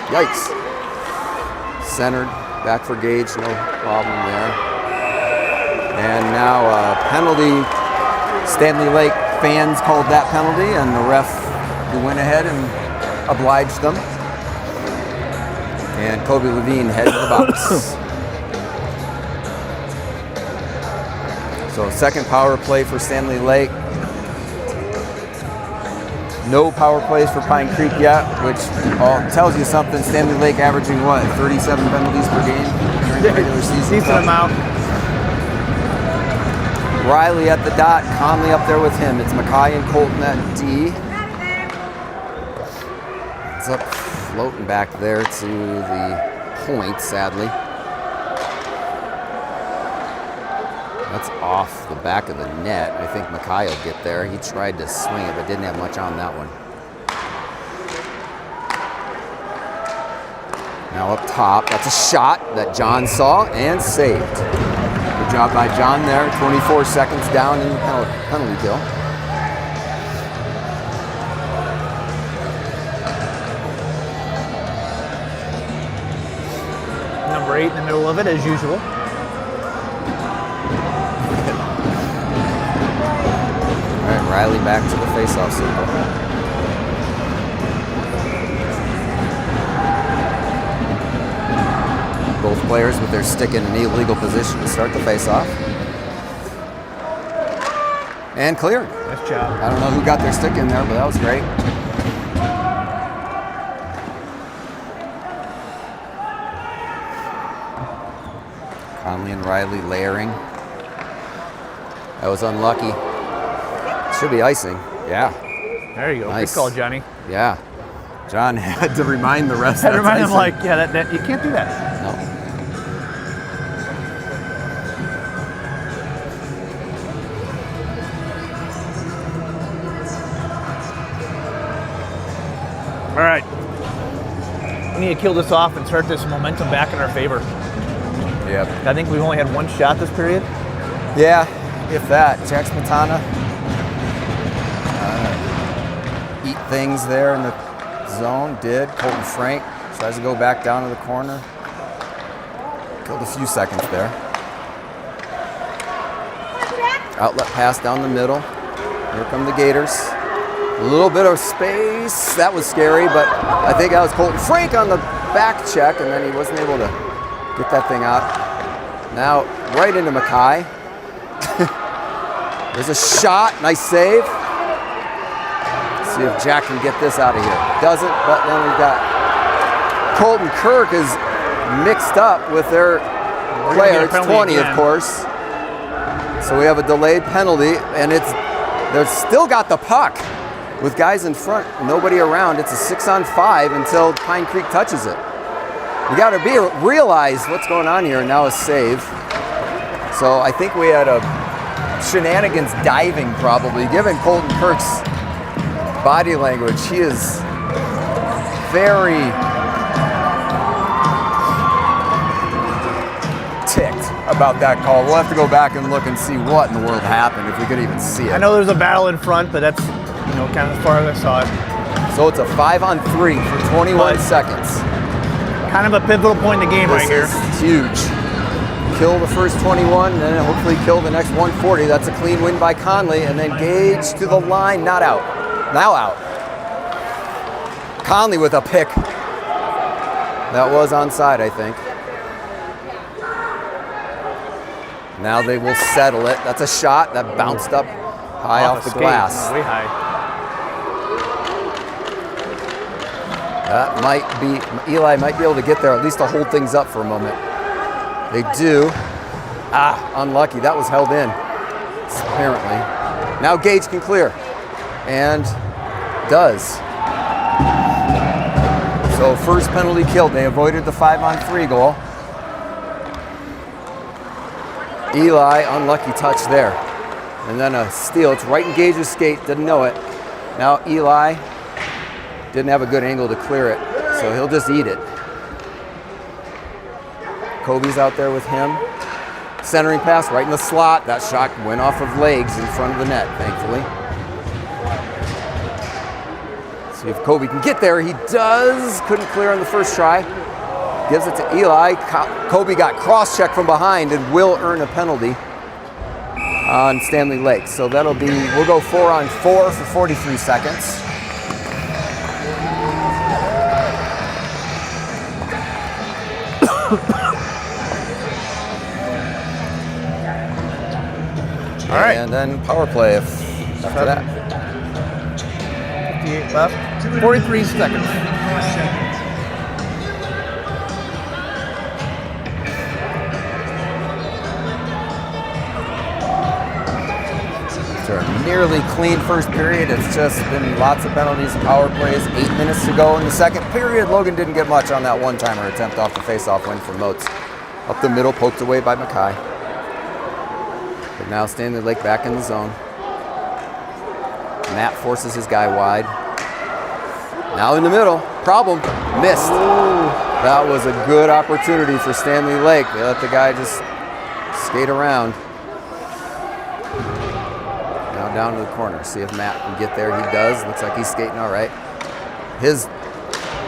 Yikes. Centered. Back for Gage. No problem there. And now penalty. Stanley Lake fans called that penalty, and the ref who went ahead and obliged them. And Kobe Levine heads to the box. So second power play for Stanley Lake. No power plays for Pine Creek yet, which tells you something. Stanley Lake averaging what, 37 penalties per game during the regular season? Decent amount. Riley at the dot, Conley up there with him. It's Mackay and Colton at D. It's up floating back there to the point, sadly. That's off the back of the net. I think Mackay will get there. He tried to swing it, but didn't have much on that one. Now up top, that's a shot that John saw and saved. Good job by John there. 24 seconds down in the penalty kill. Number 8 in the middle of it, as usual. All right, Riley back to the face-off circle. Both players with their stick in an illegal position to start the face-off. And cleared. Nice job. I don't know who got their stick in there, but that was great. Conley and Riley layering. That was unlucky. Should be icing. Yeah. There you go. Nice. Good call, Johnny. Yeah. John had to remind the refs. Had to remind him, icing. like, yeah, that you can't do that. No. All right. We need to kill this off and start this momentum back in our favor. Yep. I think we've only had one shot this period. Yeah, if that. Jack Smetana eat things there in the zone. Did. Colton Frank tries to go back down to the corner. Killed a few seconds there. Outlet pass down the middle. Here come the Gators. A little bit of space. That was scary, but I think that was Colton Frank on the back check, and then he wasn't able to get that thing out. Now, right into Mackay. There's a shot. Nice save. See if Jack can get this out of here. Doesn't, but then we've got Colton Kirk is mixed up with their player. It's 20, of course. So we have a delayed penalty, and they've still got the puck with guys in front, nobody around. It's a 6-on-5 until Pine Creek touches it. You got to realize what's going on here, and now a save. So I think we had a shenanigans diving probably, given Colton Kirk's body language. He is very ticked about that call. We'll have to go back and look and see what in the world happened, if we could even see it. I know there's a battle in front, but that's, kind of as far as I saw it. So it's a 5-on-3 for 21 seconds. Kind of a pivotal point in the game right here. This is huge. Kill the first 21, and then hopefully kill the next 140. That's a clean win by Conley, and then Gage to the line, not out. Now out. Conley with a pick. That was onside, I think. Now they will settle it. That's a shot that bounced up high off the glass. Way high. That might be, Eli might be able to get there, at least to hold things up for a moment. They do. Unlucky. That was held in, apparently. Now Gage can clear, and does. So first penalty killed. They avoided the 5-on-3 goal. Eli, unlucky touch there. And then a steal. It's right in Gage's skate, didn't know it. Now Eli didn't have a good angle to clear it, so he'll just eat it. Kobe's out there with him. Centering pass right in the slot. That shot went off of legs in front of the net, thankfully. See if Kobe can get there. He does. Couldn't clear on the first try. Gives it to Eli. Kobe got cross-checked from behind and will earn a penalty on Stanley Lake. So that'll be, we'll go 4-on-4 for 43 seconds. All right. And then power play after that. 58 left. 43 seconds. After a nearly clean first period, it's just been lots of penalties and power plays. 8 minutes to go in the second period. Logan didn't get much on that one-timer attempt off the face-off win for Moats. Up the middle, poked away by Mackay. But now Stanley Lake back in the zone. Matt forces his guy wide. Now in the middle, problem, missed. That was a good opportunity for Stanley Lake. They let the guy just skate around. Now down to the corner. See if Matt can get there. He does. Looks like he's skating all right. His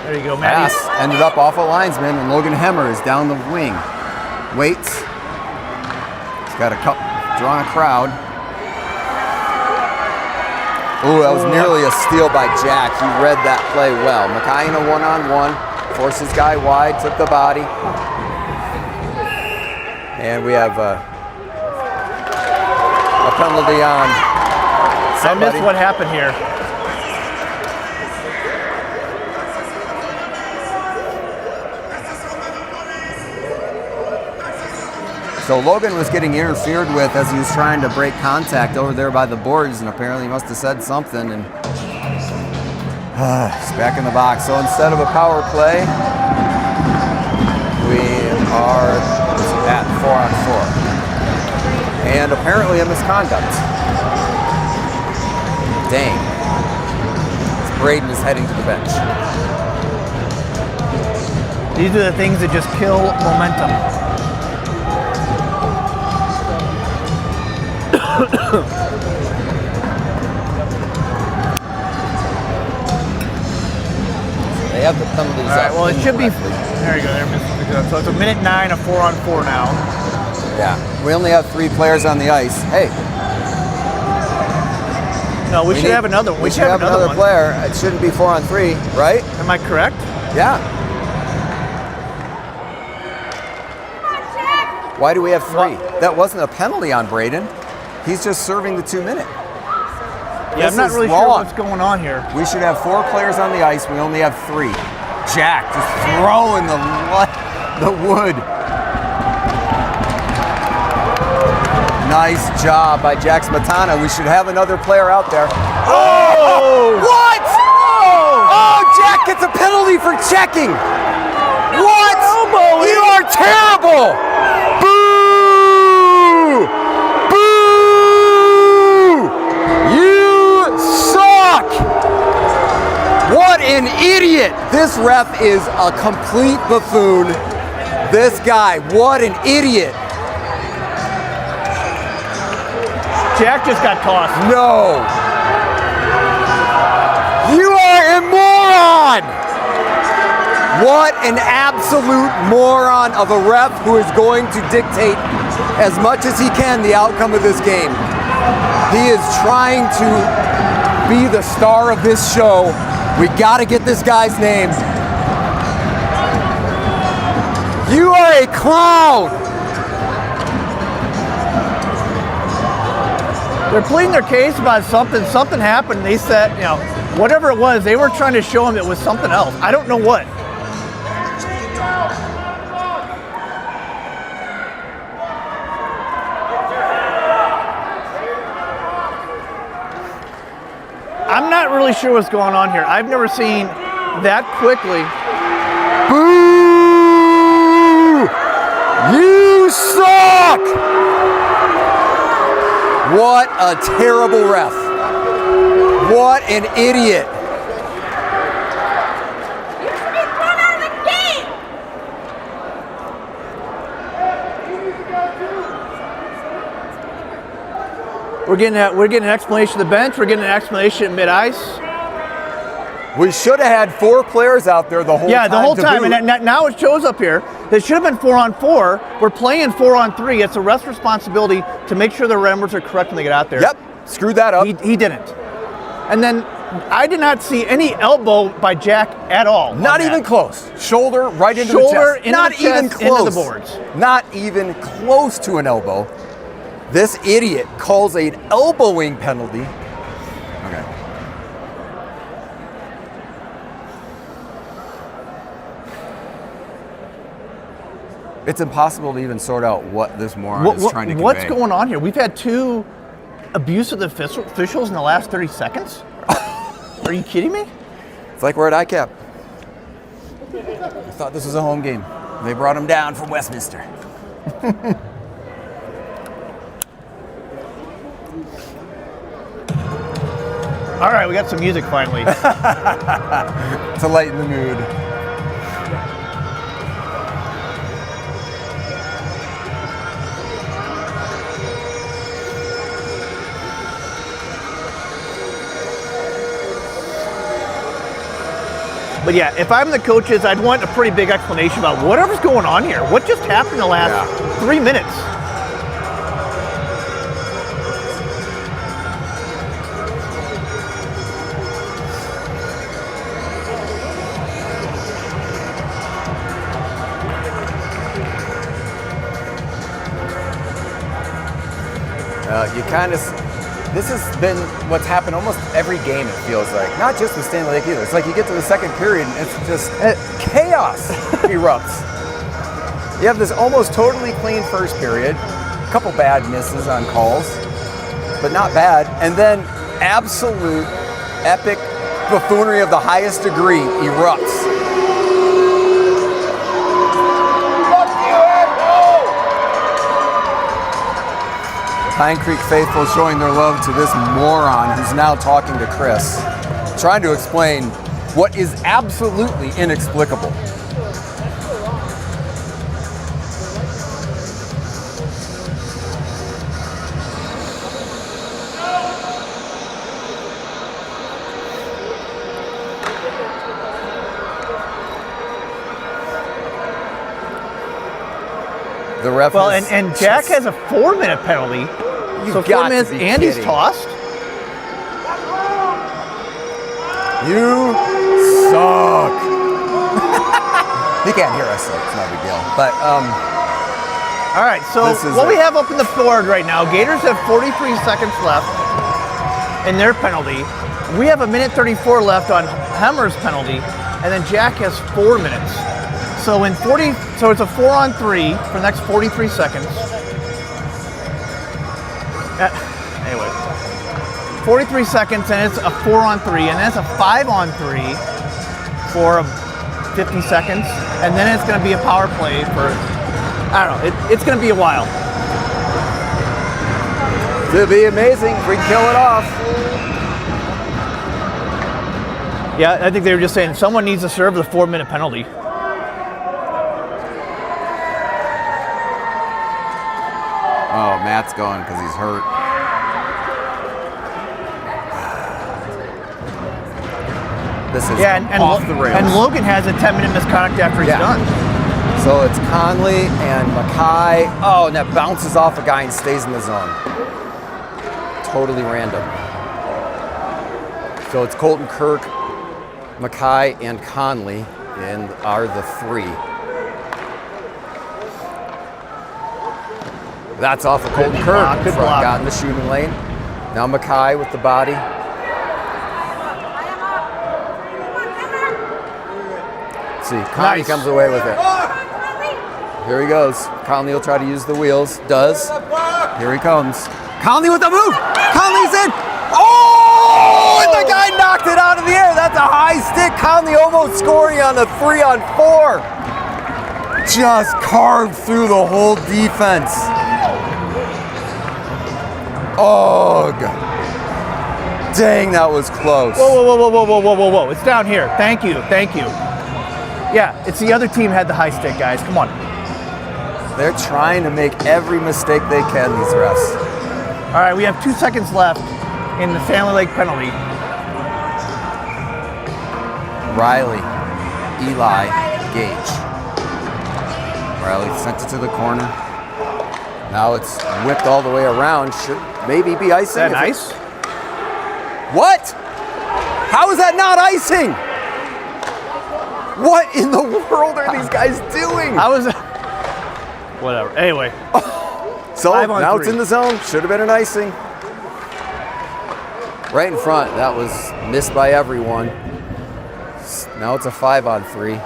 There you go, Matt. pass ended up off a linesman, and Logan Hemmer is down the wing. Waits. He's got a cup, drawing a crowd. Ooh, that was nearly a steal by Jack. He read that play well. Mackay in a one-on-one. Forced his guy wide, took the body. And we have a penalty on somebody. I missed what happened here. So Logan was getting interfered with as he was trying to break contact over there by the boards, and apparently he must have said something, and he's back in the box. So instead of a power play, we are at 4-on-4. And apparently a misconduct. Dang. Braden is heading to the bench. These are the things that just kill momentum. They have the penalties. All right, well, it should be. incorrectly. There you go. There, Mr. So it's a minute 9, a 4-on-4 now. Yeah, we only have 3 players on the ice. Hey, No, we should have another one. We should have another one. player. It shouldn't be 4-on-3, right? Am I correct? Yeah. Why do we have 3? That wasn't a penalty on Braden. He's just serving the 2-minute. Yeah, This I'm not is really sure wrong. what's going on here. We should have 4 players on the ice. We only have 3. Jack just throwing the wood. Nice job by Jack Smetana. We should have another player out there. Oh! What? Oh, Jack gets a penalty for checking. What? Elbow. You are terrible. Boo! Boo! You suck. What an idiot. This ref is a complete buffoon. This guy, what an idiot. Jack just got tossed. No. You are a moron. What an absolute moron of a ref who is going to dictate as much as he can the outcome of this game. He is trying to be the star of this show. We got to get this guy's name. You are a clown. They're pleading their case about something. Something happened. They said, you know, whatever it was, they were trying to show him it was something else. I don't know what. I'm not really sure what's going on here. I've never seen that quickly. Boo! You suck! What a terrible ref. What an idiot. You should be thrown out of the game! We're getting an explanation of the bench. We're getting an explanation at mid-ice. We should have had 4 players out there the whole time. Yeah, the whole time. boot. And now it shows up here. It should have been 4-on-4. We're playing 4-on-3. It's the ref's responsibility to make sure the numbers are correct when they get out there. Yep, screwed that up. He didn't. And then I did not see any elbow by Jack at all. on Not that. even close. Shoulder right into Shoulder the chest. into Not the even chest, close. into the boards. Not even close to an elbow. This idiot calls an elbowing penalty. Okay. It's impossible to even sort out what this moron is trying to convey. What's going on here? We've had 2 abusive officials in the last 30 seconds? Are you kidding me? It's like we're at ICAP. I thought this was a home game. They brought him down from Westminster. All right, we got some music finally. To lighten the mood. But yeah, if I'm the coaches, I'd want a pretty big explanation about whatever's going on here. What just happened in the last 3 minutes? You kind of, this has been what's happened almost every game, it feels like. Not just with Stanley Lake either. It's like you get to the second period and it's just chaos erupts. You have this almost totally clean first period, a couple bad misses on calls, but not bad. And then absolute epic buffoonery of the highest degree erupts. Pine Creek faithful showing their love to this moron who's now talking to Chris, trying to explain what is absolutely inexplicable. The ref Well, and Jack has a 4-minute penalty. So 4 minutes and he's tossed. You suck. He can't hear us, so it's not a big deal. But all right, so what we have up in the board right now, Gators have 43 seconds left in their penalty. We have 1:34 left on Hemmer's penalty, and then Jack has 4 minutes. So in 40, so it's a 4-on-3 for the next 43 seconds. Anyway, 43 seconds, and it's a 4-on-3, and then it's a 5-on-3 for 50 seconds, and then it's going to be a power play for, I don't know, it's going to be a while. It'd be amazing if we can kill it off. Yeah, I think they were just saying someone needs to serve the 4-minute penalty. Oh, Matt's going because he's hurt. This is off the rails. And Logan has a 10-minute misconduct after he's done. So it's Conley and Mackay. Oh, and that bounces off a guy and stays in the zone. Totally random. So it's Colton Kirk, Mackay, and Conley are the three. That's off of Colton Kirk. Good block. Got in the shooting lane. Now Mackay with the body. See, Conley comes away with it. Here he goes. Conley will try to use the wheels. Does. Here he comes. Conley with the move. Conley's in. Oh! And the guy knocked it out of the air. That's a high stick. Conley almost scoring on the 3-on-4. Just carved through the whole defense. Oh, God. Dang, that was close. Whoa. It's down here. Thank you. Yeah, it's the other team had the high stick, guys. Come on. They're trying to make every mistake they can, these refs. All right, we have 2 seconds left in the Stanley Lake penalty. Riley, Eli, Gage. Riley sent it to the corner. Now it's whipped all the way around. Should maybe be icing. Is that nice? What? How is that not icing? What in the world are these guys doing? Whatever. Anyway. So now it's in the zone. Should have been an icing. Right in front. That was missed by everyone. Now it's a 5-on-3.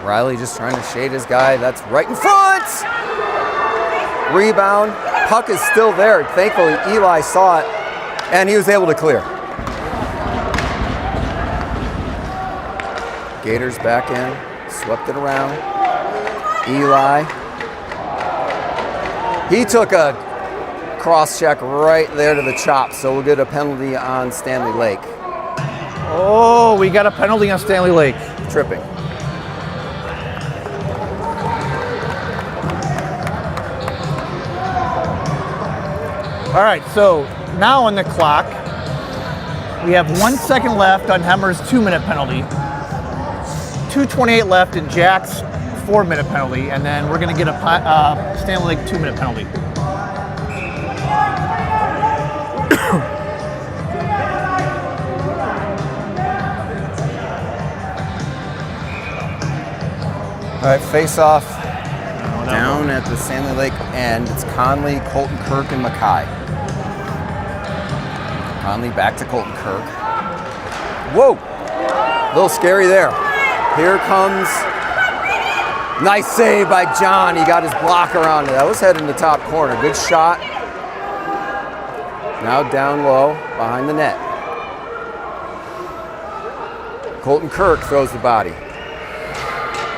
Riley just trying to shade his guy. That's right in front. Rebound. Puck is still there. Thankfully, Eli saw it, and he was able to clear. Gators back in. Swept it around. Eli. He took a cross check right there to the chop, so we'll get a penalty on Stanley Lake. Oh, we got a penalty on Stanley Lake. Tripping. All right, so now on the clock, We have 1 second left on Hemmer's 2-minute penalty. 2:28 left in Jack's 4-minute penalty, and then we're going to get a Stanley Lake 2-minute penalty. All right, face off down at the Stanley Lake end. It's Conley, Colton Kirk, and Mackay. Conley back to Colton Kirk. Whoa, a little scary there. Here comes, nice save by John. He got his block around it. That was heading to the top corner. Good shot. Now down low behind the net. Colton Kirk throws the body.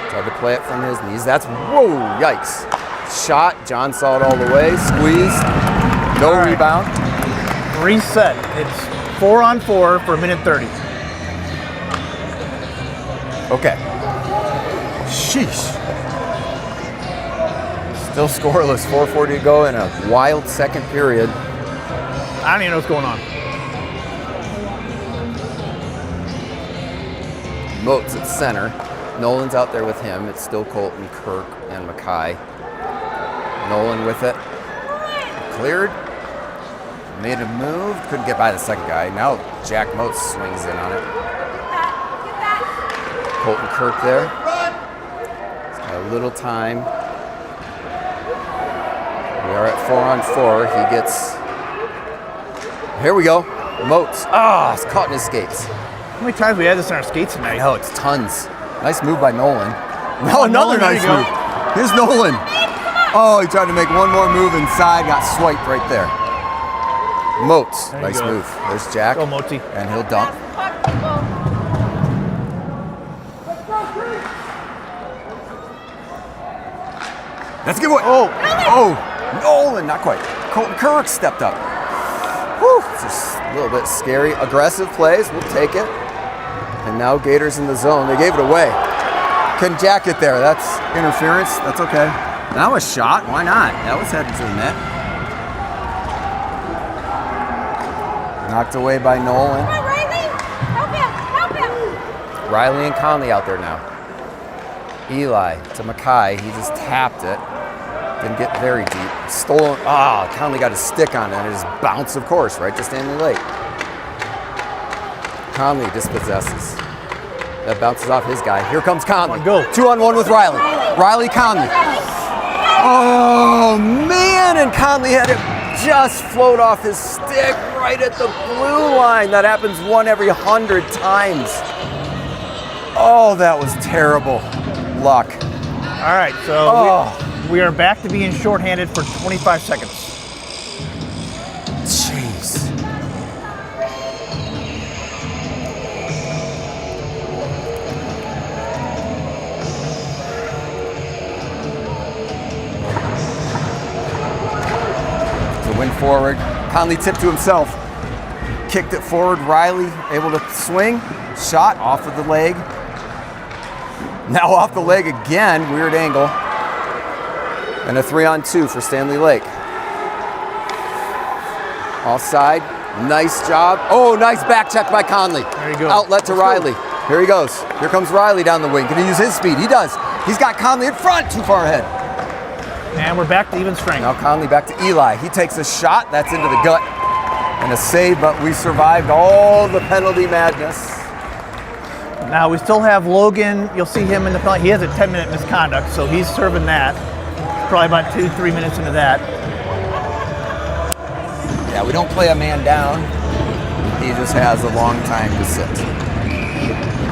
Tried to play it from his knees. That's, whoa, yikes. Shot, John saw it all the way, squeezed, no rebound. Reset. It's 4-on-4 for 1:30. Okay. Sheesh. Still scoreless, 4:40 to go in a wild second period. I don't even know what's going on. Moats at center. Nolan's out there with him. It's still Colton, Kirk, and Mackay. Nolan with it. Cleared. Made a move. Couldn't get by the second guy. Now Jack Moats swings in on it. Colton Kirk there. He's got a little time. We are at 4-on-4. He gets... Here we go. Moats. Ah, it's caught in his skates. How many times we had this in our skates tonight? No, it's tons. Nice move by Nolan. Now another Nolan, there nice you go. move. Here's Nolan. Oh, he tried to make one more move inside, got swiped right there. Moats, There you nice go. move. There's Jack, Go, Moti. and he'll dump. That's a good one. Oh, Nolan, not quite. Colton Kirk stepped up. Whew, it's just a little bit scary. Aggressive plays, we'll take it. And now Gators in the zone. They gave it away. Couldn't jack it there. That's interference. That's okay. Now a shot. Why not? That was heading to the net. Knocked away by Nolan. Come on, Riley. Help him. Help him. Riley and Conley out there now. Eli to Mackay. He just tapped it. Didn't get very deep. Stolen. Ah, Conley got his stick on it and it just bounced, of course, right to Stanley Lake. Conley dispossesses. That bounces off his guy. Here comes Conley. Go. 2-on-1 with Riley. Riley, Conley. Oh, man, and Conley had it just float off his stick right at the blue line. That happens 1 every 100 times. Oh, that was terrible luck. All right, so we are back to being shorthanded for 25 seconds. Jeez. To win forward. Conley tipped to himself. Kicked it forward. Riley able to swing. Shot off of the leg. Now off the leg again. Weird angle. And a 3-on-2 for Stanley Lake. Offside. Nice job. Oh, nice back check by Conley. There you go. Outlet to Let's Riley. Here he goes. Here comes Riley down the wing. Can he use his speed? He does. He's got Conley in front. Too far ahead. And we're back to even strength. Now Conley back to Eli. He takes a shot. That's into the gut. And a save, but we survived all the penalty madness. Now we still have Logan. You'll see him in the penalty. He has a 10-minute misconduct, so he's serving that. Probably about 2-3 minutes into that. Yeah, we don't play a man down. He just has a long time to sit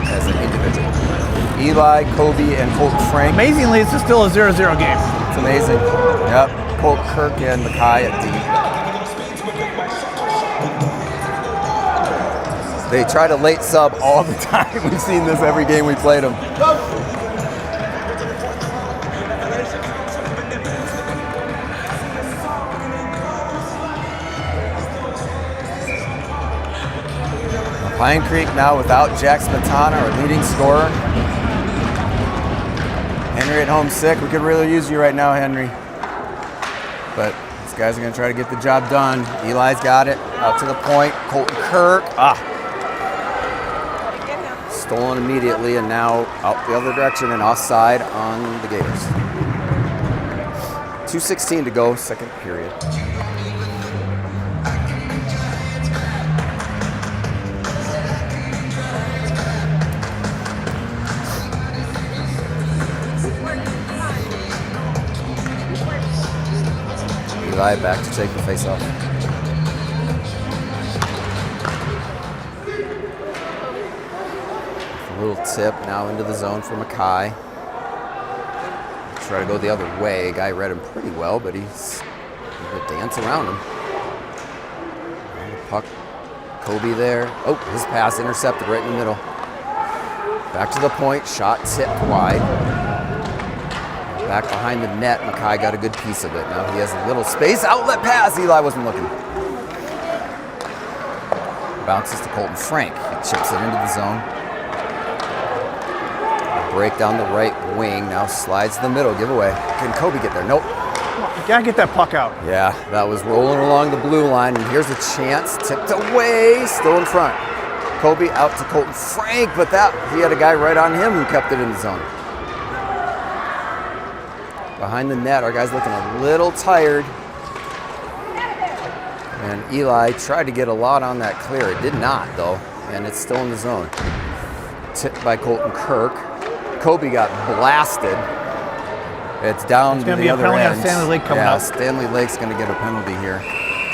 as an individual. Eli, Kobe, and Colton Frank. Amazingly, it's still a 0-0 game. It's amazing. Yep. Colt Kirk and Mackay at D. They try to late sub all the time. We've seen this every game we played them. Pine Creek now without Jack Spatana, our leading scorer. Henry at home sick. We could really use you right now, Henry. But these guys are going to try to get the job done. Eli's got it. Out to the point. Colton Kirk. stolen immediately, and now out the other direction and offside on the Gators. 2:16 to go, second period. Eli back to take the face-off. A little tip now into the zone for Mackay. Try to go the other way. Guy read him pretty well, but he's going to dance around him. And the puck, Kobe there. Oh, his pass intercepted right in the middle. Back to the point, shot tipped wide. Back behind the net, Mackay got a good piece of it. Now he has a little space, outlet pass. Eli wasn't looking. Bounces to Colton Frank. He chips it into the zone. Break down the right wing, now slides to the middle, giveaway. Can Kobe get there? Nope. You gotta get that puck out. Yeah, that was rolling along the blue line, and here's a chance, tipped away, still in front. Kobe out to Colton Frank, but he had a guy right on him who kept it in the zone. Behind the net, our guy's looking a little tired. And Eli tried to get a lot on that clear. It did not, though, and it's still in the zone. Tipped by Colton Kirk. Kobe got blasted. It's down to the other end. It's going to be a penalty on Stanley Lake coming up. Stanley Lake's going to get a penalty here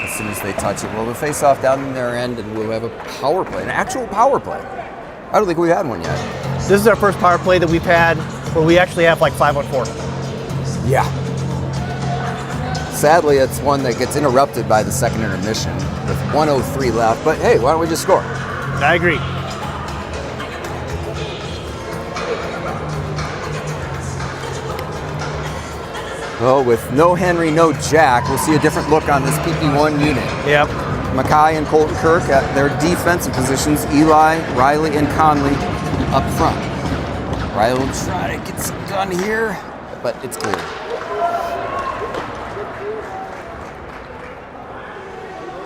as soon as they touch it. We'll have a face-off down in their end, and we'll have a power play, an actual power play. I don't think we've had one yet. This is our first power play that we've had where we actually have like 5-on-4. Yeah. Sadly, it's one that gets interrupted by the second intermission with 1:03 left. But hey, why don't we just score? I agree. Well, with no Henry, no Jack, we'll see a different look on this PP1 unit. Yep. Mackay and Colton Kirk at their defensive positions. Eli, Riley, and Conley up front. Riley will try to get some done here, but it's clear.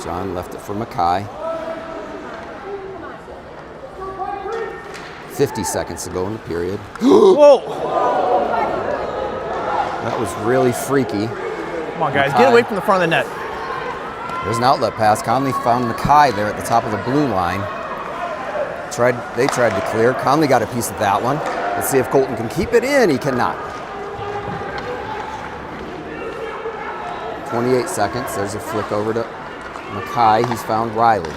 John left it for Mackay. 50 seconds to go in the period. Whoa! That was really freaky. Come on, guys, get away from the front of the net. There's an outlet pass. Conley found Mackay there at the top of the blue line. They tried to clear. Conley got a piece of that one. Let's see if Colton can keep it in. He cannot. 28 seconds. There's a flick over to Mackay. He's found Riley.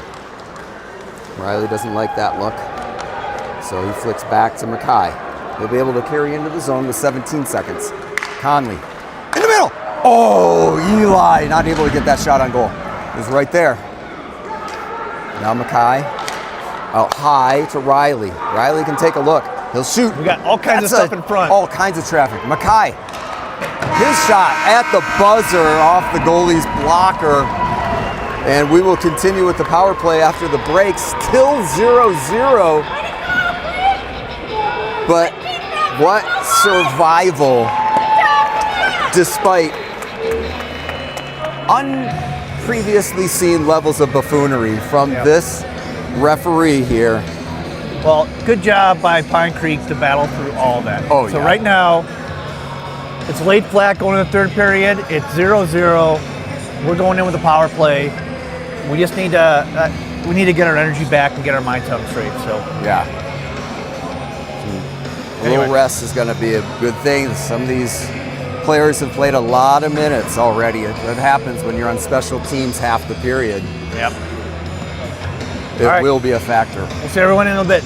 Riley doesn't like that look, so he flicks back to Mackay. He'll be able to carry into the zone with 17 seconds. Conley in the middle. Oh, Eli not able to get that shot on goal. It was right there. Now Mackay out high to Riley. Riley can take a look. He'll shoot. We got all kinds of stuff in front. All kinds of traffic. Mackay, his shot at the buzzer off the goalie's blocker. And we will continue with the power play after the break. Still 0-0. But what survival despite unpreviously seen levels of buffoonery from this referee here. Well, good job by Pine Creek to battle through all of that. Oh, so yeah. right now, it's laid flat going in the third period. It's 0-0. We're going in with a power play. We just need to get our energy back and get our minds up straight. So yeah, a little rest is going to be a good thing. Some of these players have played a lot of minutes already. It happens when you're on special teams half the period. Yep. It will be a factor. We'll see everyone in a bit.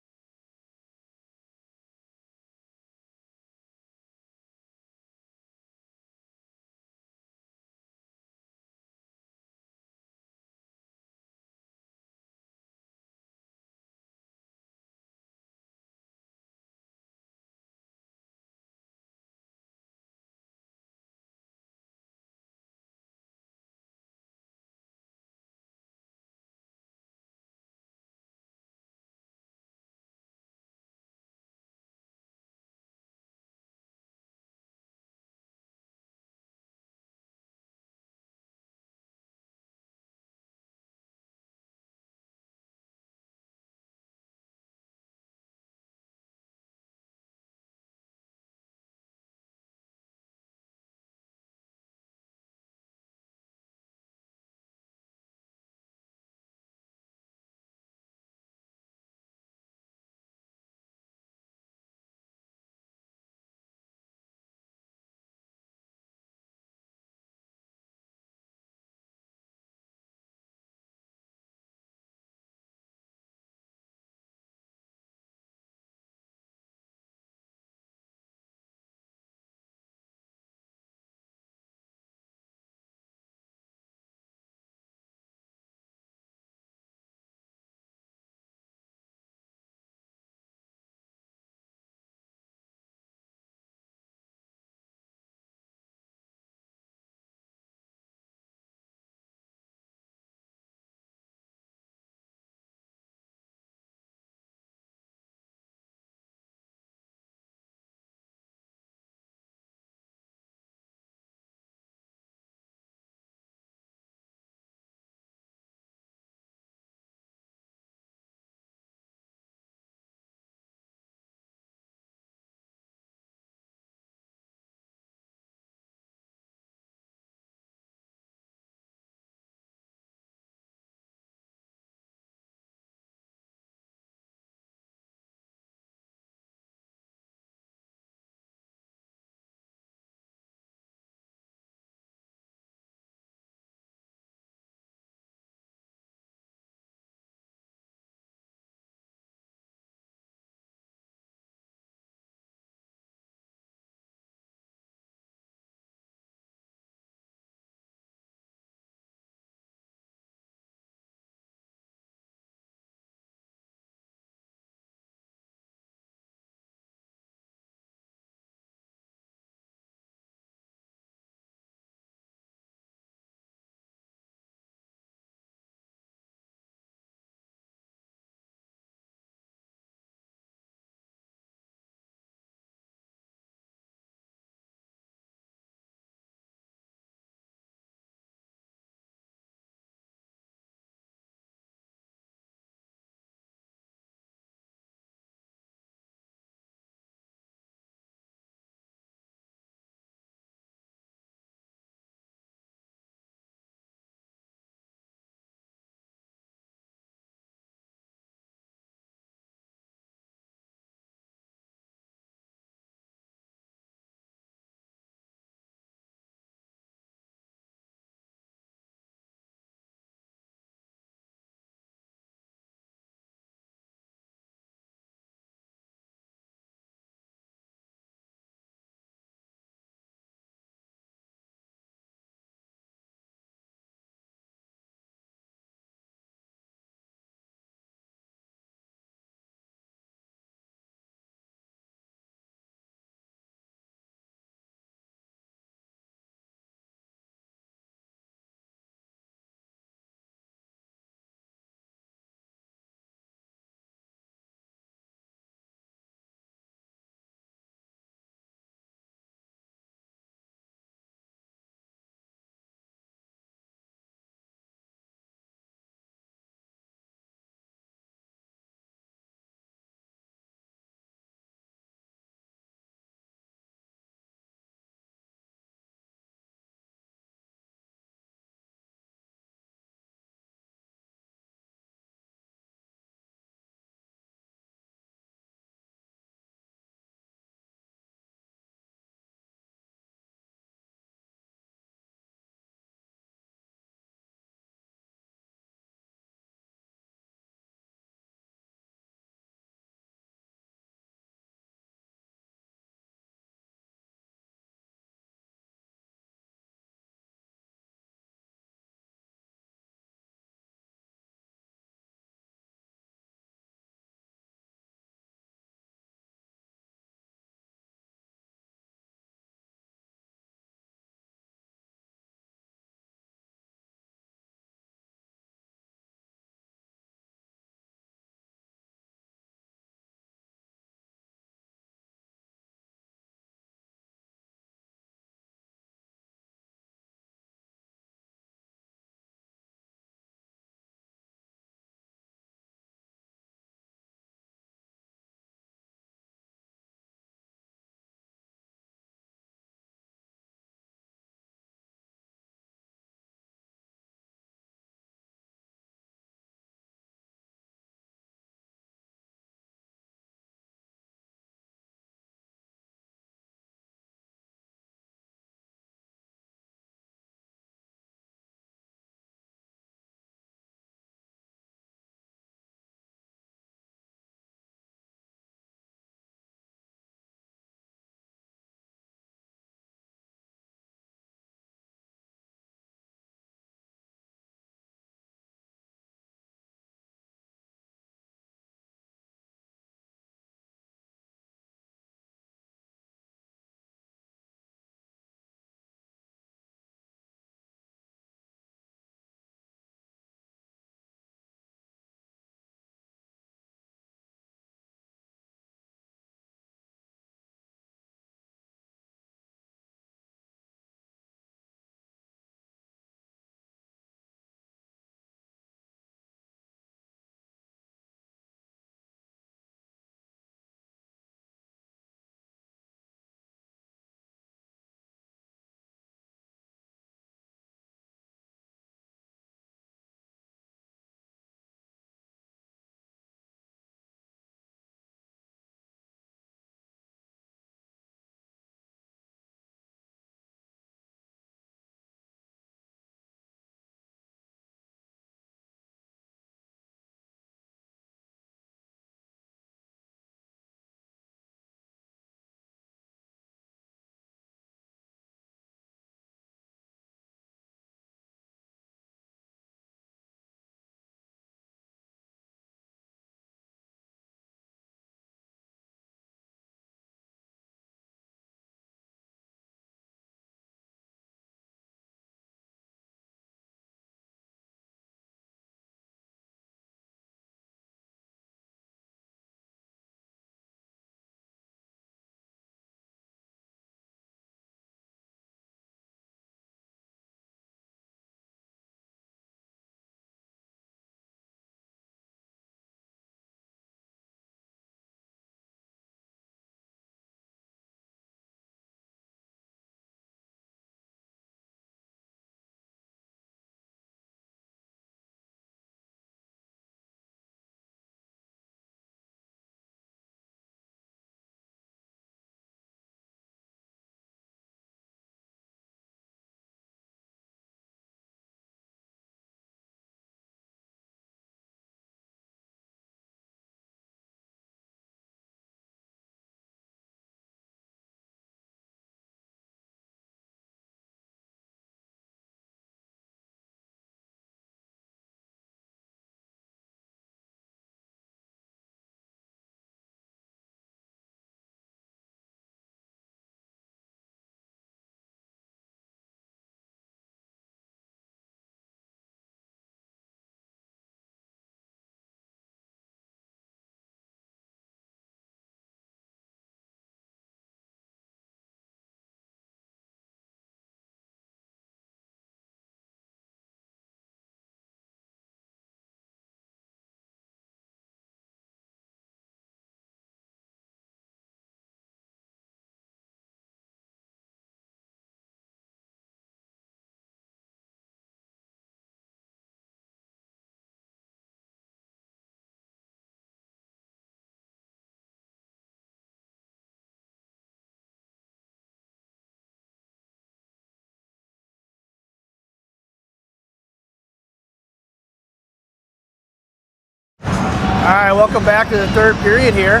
All right, welcome back to the third period here.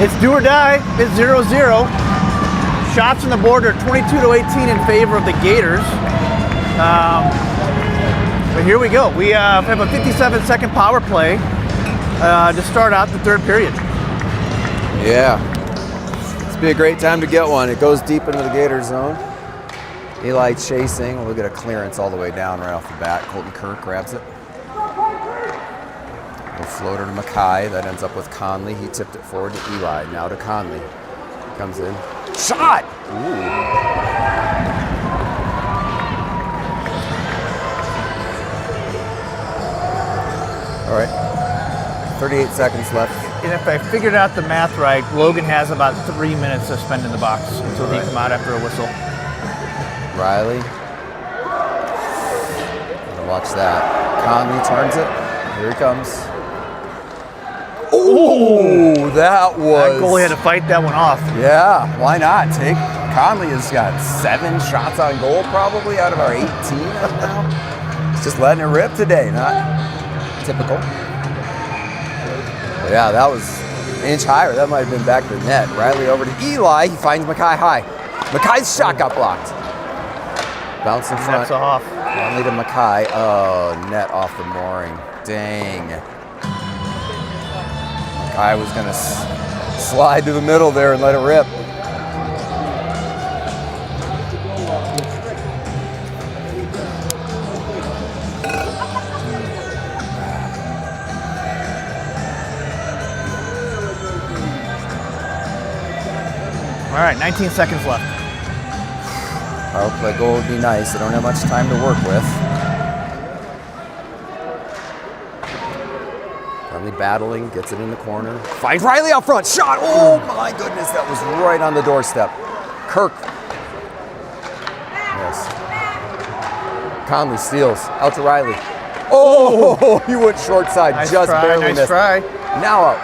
It's do or die. It's 0-0. Shots on the board are 22-18 in favor of the Gators. But here we go. We have a 57-second power play to start out the third period. Yeah. It's be a great time to get one. It goes deep into the Gator zone. Eli chasing. We'll get a clearance all the way down right off the bat. Colton Kirk grabs it. Little floater to Mackay. That ends up with Conley. He tipped it forward to Eli. Now to Conley. Comes in. Shot! Ooh. All right. 38 seconds left. And if I figured out the math right, Logan has about 3 minutes to spend in the box until he come out after a whistle. Riley. Watch that. Conley turns it. Here he comes. Oh, that was... That goalie had to fight that one off. Yeah, why not? Conley has got 7 shots on goal probably out of our 18 right now. He's just letting it rip today, not typical. But yeah, that was an inch higher. That might have been back to the net. Riley over to Eli. He finds Mackay high. Mackay's shot got blocked. Bounce in front. That's off. Conley to Mackay. Oh, net off the mooring. Dang. Mackay was going to slide to the middle there and let it rip. All right, 19 seconds left. Power play goal would be nice. I don't have much time to work with. Conley battling, gets it in the corner. Finds Riley out front. Shot! Oh my goodness, that was right on the doorstep. Kirk. Yes. Conley steals. Out to Riley. Oh, he went short side. Nice just try, barely nice missed. try. Now out.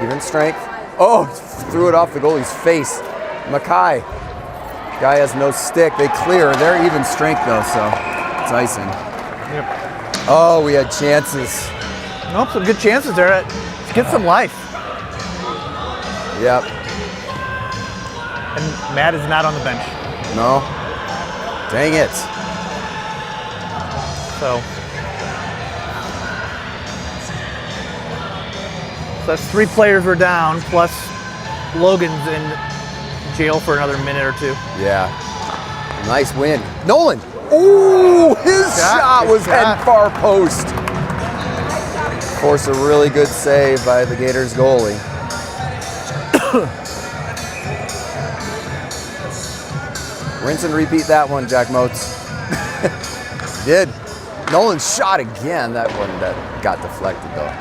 Even strength. Oh, threw it off the goalie's face. Mackay. Guy has no stick. They clear. They're even strength though, so it's icing. Yep. Oh, we had chances. Nope, some good chances there. Let's get some life. Yep. And Matt is not on the bench. No. Dang it. So that's 3 players we're down, plus Logan's in jail for another minute or 2. Yeah. Nice win. Nolan. Oh, his shot was heading far post. Forced a really good save by the Gators goalie. Rinse and repeat that one, Jack Motes. Did. Nolan shot again. That one that got deflected though.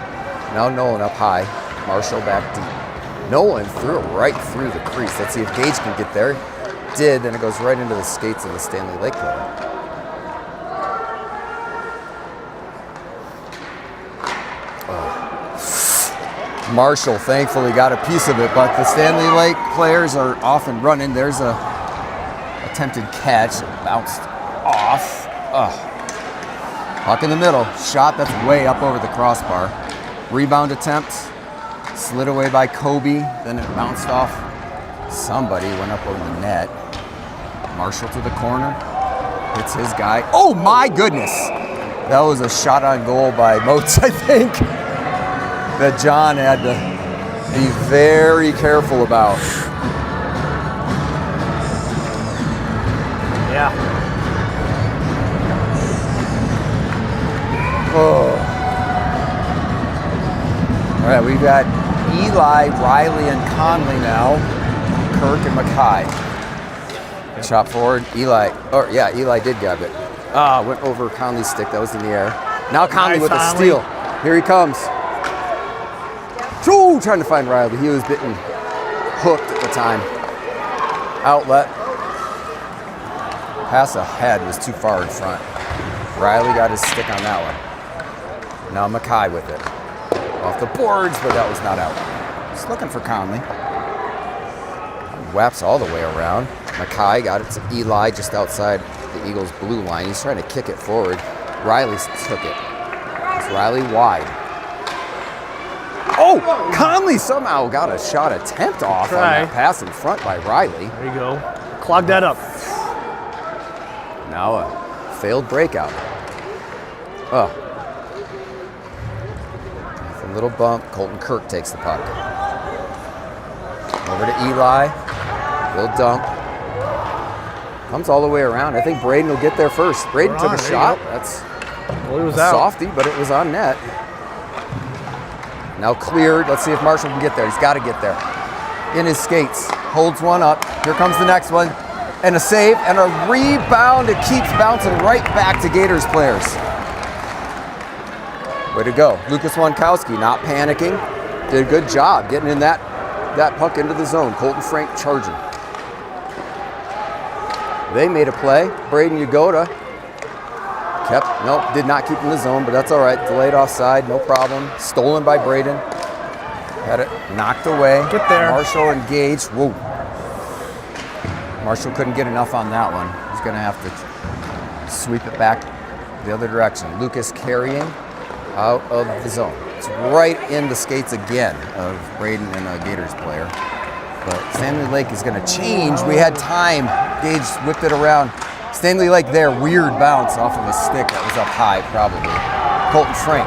Now Nolan up high. Marshall back deep. Nolan threw it right through the crease. Let's see if Gage can get there. Did, then it goes right into the skates of the Stanley Lake player. Marshall thankfully got a piece of it, but the Stanley Lake players are off and running. There's a attempted catch, it bounced off. Puck in the middle, shot that's way up over the crossbar. Rebound attempt, slid away by Kobe, then it bounced off. Somebody went up over the net. Marshall to the corner, hits his guy. Oh my goodness! That was a shot on goal by Motes, I think, that John had to be very careful about. Yeah. Oh. All right, we've got Eli, Riley, and Conley now. Kirk and Mackay. Shot forward, Eli. Oh yeah, Eli did grab it. Went over Conley's stick. That was in the air. Now Conley with a steal. Here he comes. Ooh, trying to find Riley. He was bitten, hooked at the time. Outlet. Pass ahead was too far in front. Riley got his stick on that one. Now Mackay with it. Off the boards, but that was not out. Just looking for Conley. Whaps all the way around. Mackay got it to Eli just outside the Eagles' blue line. He's trying to kick it forward. Riley took it. It's Riley wide. Oh, Conley somehow got a shot attempt off on that pass in front by Riley. There you go. Clog that up. Now a failed breakout. Oh. With a little bump, Colton Kirk takes the puck. Over to Eli. Little dump. Comes all the way around. I think Braden will get there first. Braden took a shot. That's was a out. softie, but it was on net. Now cleared. Let's see if Marshall can get there. He's got to get there. In his skates. Holds one up. Here comes the next one. And a save and a rebound. It keeps bouncing right back to Gators players. Way to go. Lucas Wankowski not panicking. Did a good job getting in that puck into the zone. Colton Frank charging. They made a play. Braden Yagoda did not keep in the zone, but that's all right. Delayed offside, no problem. Stolen by Braden. Had it knocked away. Get there. Marshall engaged. Whoa. Marshall couldn't get enough on that one. He's going to have to sweep it back the other direction. Lucas carrying out of the zone. It's right in the skates again of Braden and a Gators player. But Stanley Lake is going to change. We had time. Gage whipped it around. Stanley Lake there, weird bounce off of a stick that was up high, probably. Colton Frank.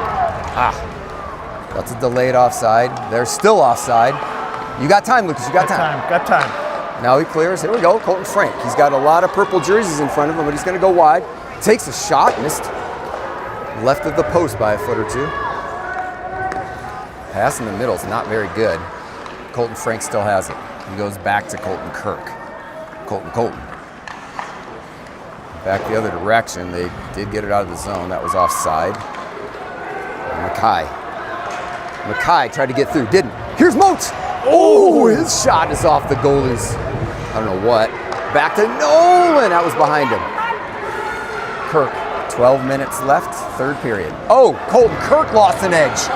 That's a delayed offside. They're still offside. You got time, Lucas. You got time. Got time. Now he clears. Here we go. Colton Frank. He's got a lot of purple jerseys in front of him, but he's going to go wide. Takes a shot. Missed left of the post by a foot or two. Pass in the middle is not very good. Colton Frank still has it. He goes back to Colton Kirk. Colton. Back the other direction. They did get it out of the zone. That was offside. Mackay tried to get through. Didn't. Here's Moats. Oh, his shot is off the goalie's. I don't know what. Back to Nolan. That was behind him. Kirk. 12 minutes left. Third period. Oh, Colton Kirk lost an edge.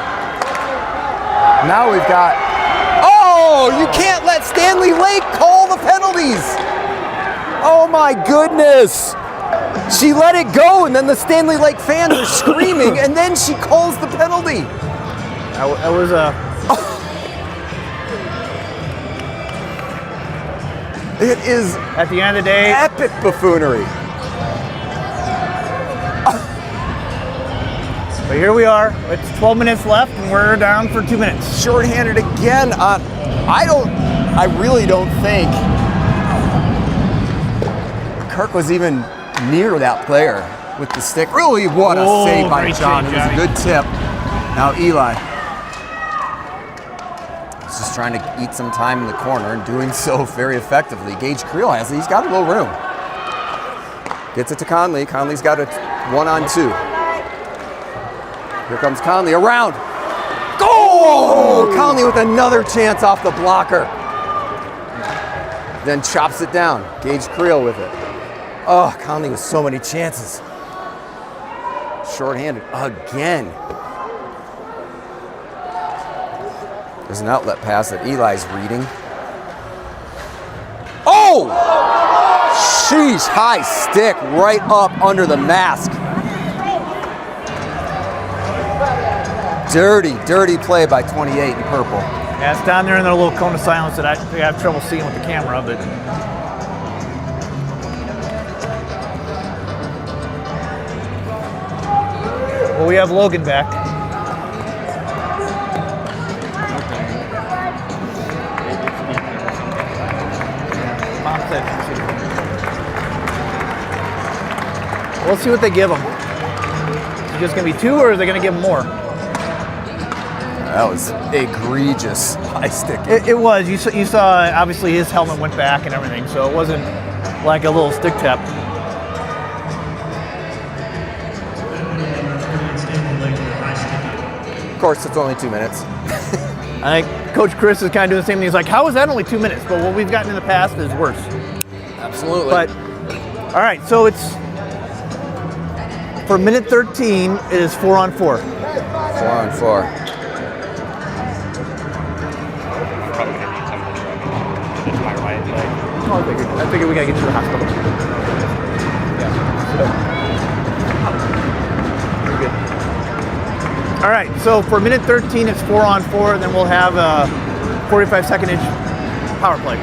Now we've got... Oh, you can't let Stanley Lake call the penalties. Oh my goodness. She let it go, and then the Stanley Lake fans are screaming, and then she calls the penalty. That was a... It is, at the end of the day, epic buffoonery. But here we are. It's 12 minutes left, and we're down for 2 minutes. Shorthanded again on... I really don't think Kirk was even near that player with the stick. Really, what a save by John. It was a good tip. Now Eli. He's just trying to eat some time in the corner and doing so very effectively. Gage Creel has it. He's got a little room. Gets it to Conley. Conley's got a 1-on-2. Here comes Conley around. Goal! Conley with another chance off the blocker. Then chops it down. Gage Creel with it. Oh, Conley with so many chances. Shorthanded again. There's an outlet pass that Eli's reading. Oh! Sheesh, high stick right up under the mask. Dirty play by 28 in purple. Yeah, it's down there in their little cone of silence that I have trouble seeing with the camera, but... Well, we have Logan back. We'll see what they give him. Is it just going to be 2, or are they going to give him more? That was egregious high stick. It was. You saw, obviously, his helmet went back and everything, so it wasn't like a little stick tap. Of course, it's only 2 minutes. I think Coach Chris is kind of doing the same thing. He's like, how is that only 2 minutes? But what we've gotten in the past is worse. Absolutely. But, all right, so it's, for minute 13, it is 4-on-4. 4-on-4. I figured we gotta get to the hospital. Yeah. So. Pretty good. All right, so for minute 13, it's 4-on-4, and then we'll have a 45-second power play.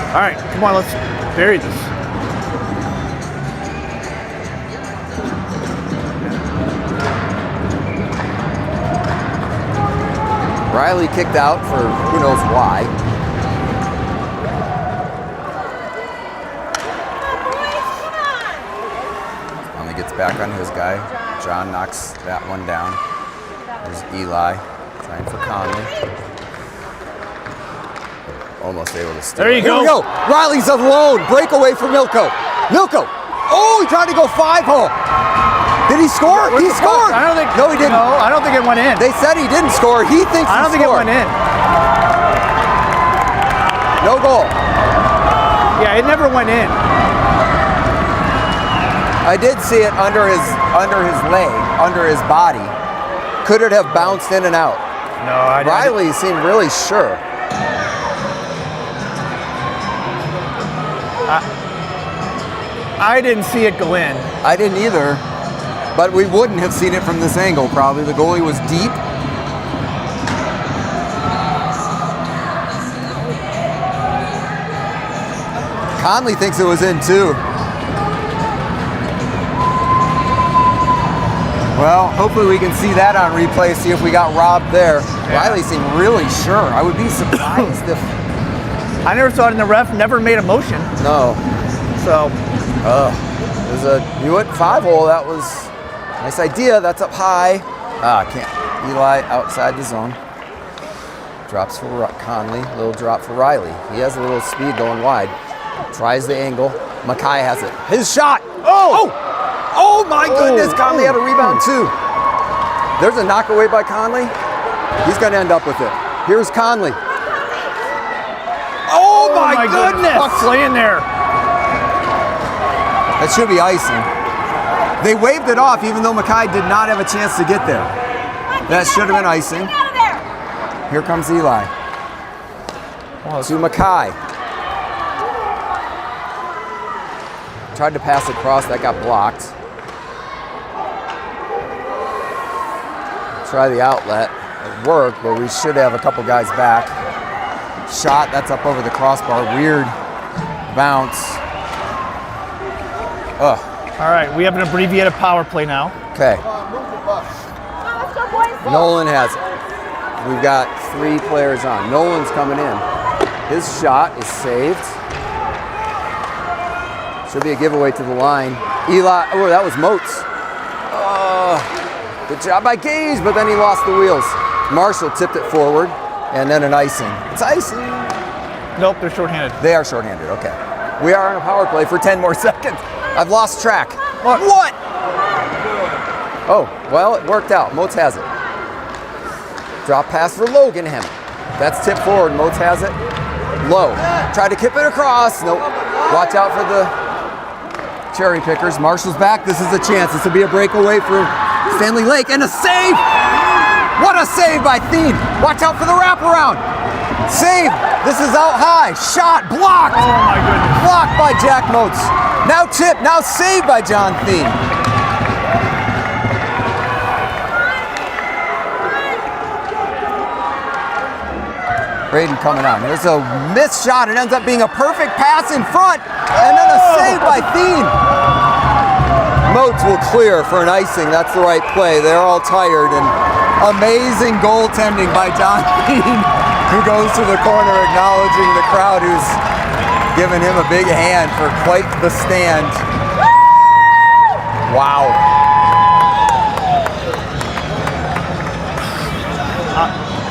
All right, come on, let's bury this. Riley kicked out for who knows why. Conley gets back on his guy. John knocks that one down. There's Eli trying for Conley. Almost able to steal. There you go. Here we go. Riley's alone. Breakaway for Milko. Milko. Oh, he tried to go 5-hole. Did he score? He scored. I don't think. No, he didn't. No, I don't think it went in. They said he didn't score. He thinks I don't he think it scored. went in. No goal. Yeah, it never went in. I did see it under his leg, under his body. Could it have bounced in and out? No, I didn't. Riley seemed really sure. I didn't see it go in. I didn't either, but we wouldn't have seen it from this angle probably. The goalie was deep. Conley thinks it was in too. Well, hopefully we can see that on replay, see if we got robbed there. Yeah. Riley seemed really sure. I would be surprised if... I never saw it in the ref, never made a motion. No. So, There's a, you went 5-hole, that was a nice idea. That's up high. Can't. Eli outside the zone. Drops for Conley, little drop for Riley. He has a little speed going wide. Tries the angle. Mackay has it. His shot. Oh my goodness. Conley had a rebound too. There's a knockaway by Conley. He's going to end up with it. Here's Conley. Oh my goodness. Puck's laying there. That should be icing. They waved it off even though Mackay did not have a chance to get there. That should have been icing. Get out of there. Here comes Eli. To Mackay. Tried to pass across, that got blocked. Try the outlet. It worked, but we should have a couple guys back. Shot, that's up over the crossbar. Weird bounce. Ugh. All right, we have an abbreviated power play now. Okay. Come on, let's go, boys. Nolan has it. We've got 3 players on. Nolan's coming in. His shot is saved. Should be a giveaway to the line. Eli, oh, that was Moats. Good job by Gage, but then he lost the wheels. Marshall tipped it forward, and then an icing. It's icing. Nope, they're shorthanded. They are shorthanded, okay. We are on a power play for 10 more seconds. I've lost track. What? Oh, well, it worked out. Moats has it. Drop pass for Logan Hammond. That's tipped forward. Moats has it. Low. Tried to kip it across. Nope. Watch out for the cherry pickers. Marshall's back. This is a chance. This will be a breakaway for Stanley Lake. And a save! What a save by Thien. Watch out for the wraparound. Save. This is out high. Shot. Blocked. Oh my goodness. Blocked by Jack Moats. Now tip. Now saved by John Thien. Braden coming on. There's a missed shot. It ends up being a perfect pass in front. And then a save by Thien. Moats will clear for an icing. That's the right play. They're all tired. And amazing goaltending by John Thien, who goes to the corner acknowledging the crowd who's giving him a big hand for quite the stand. Wow.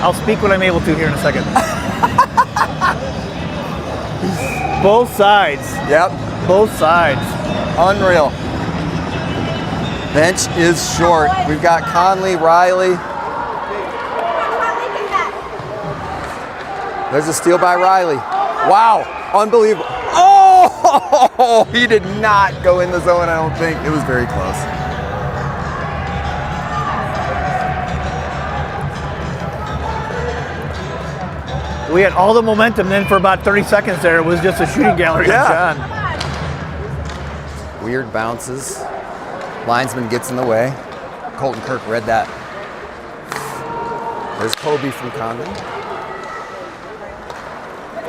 I'll speak when I'm able to here in a second. Both sides. Yep. Both sides. Unreal. Bench is short. We've got Conley, Riley. There's a steal by Riley. Wow. Unbelievable. Oh! He did not go in the zone, I don't think. It was very close. We had all the momentum, then for about 30 seconds there, it was just a shooting gallery on John. Weird bounces. Linesman gets in the way. Colton Kirk read that. There's Kobe from Condon.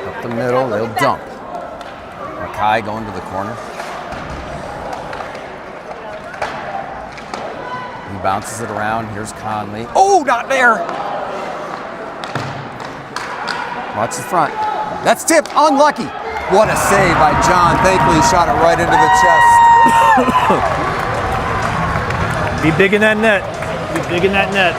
Up the middle, they'll dump. Mackay going to the corner. He bounces it around. Here's Conley. Oh, not there! Watch the front. That's tipped. Unlucky. What a save by John. Thankfully, he shot it right into the chest. Be big in that net. Be big in that net.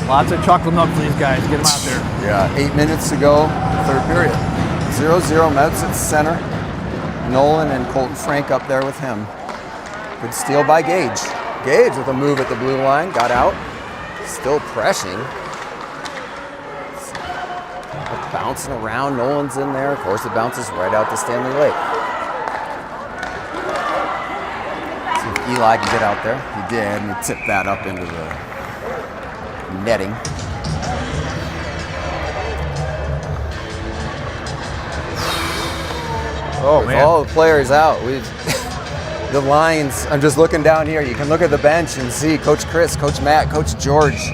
Lots of chocolate milk for these guys. Get them out there. Yeah, 8 minutes to go, third period. 0-0, Mets at center. Nolan and Colton Frank up there with him. Good steal by Gage. Gage with a move at the blue line, got out. Still pressing. Bouncing around, Nolan's in there. Of course, it bounces right out to Stanley Lake. See if Eli can get out there. He did, and he tipped that up into the netting. Oh, with man. all the players out, the lines, I'm just looking down here. You can look at the bench and see Coach Chris, Coach Matt, Coach George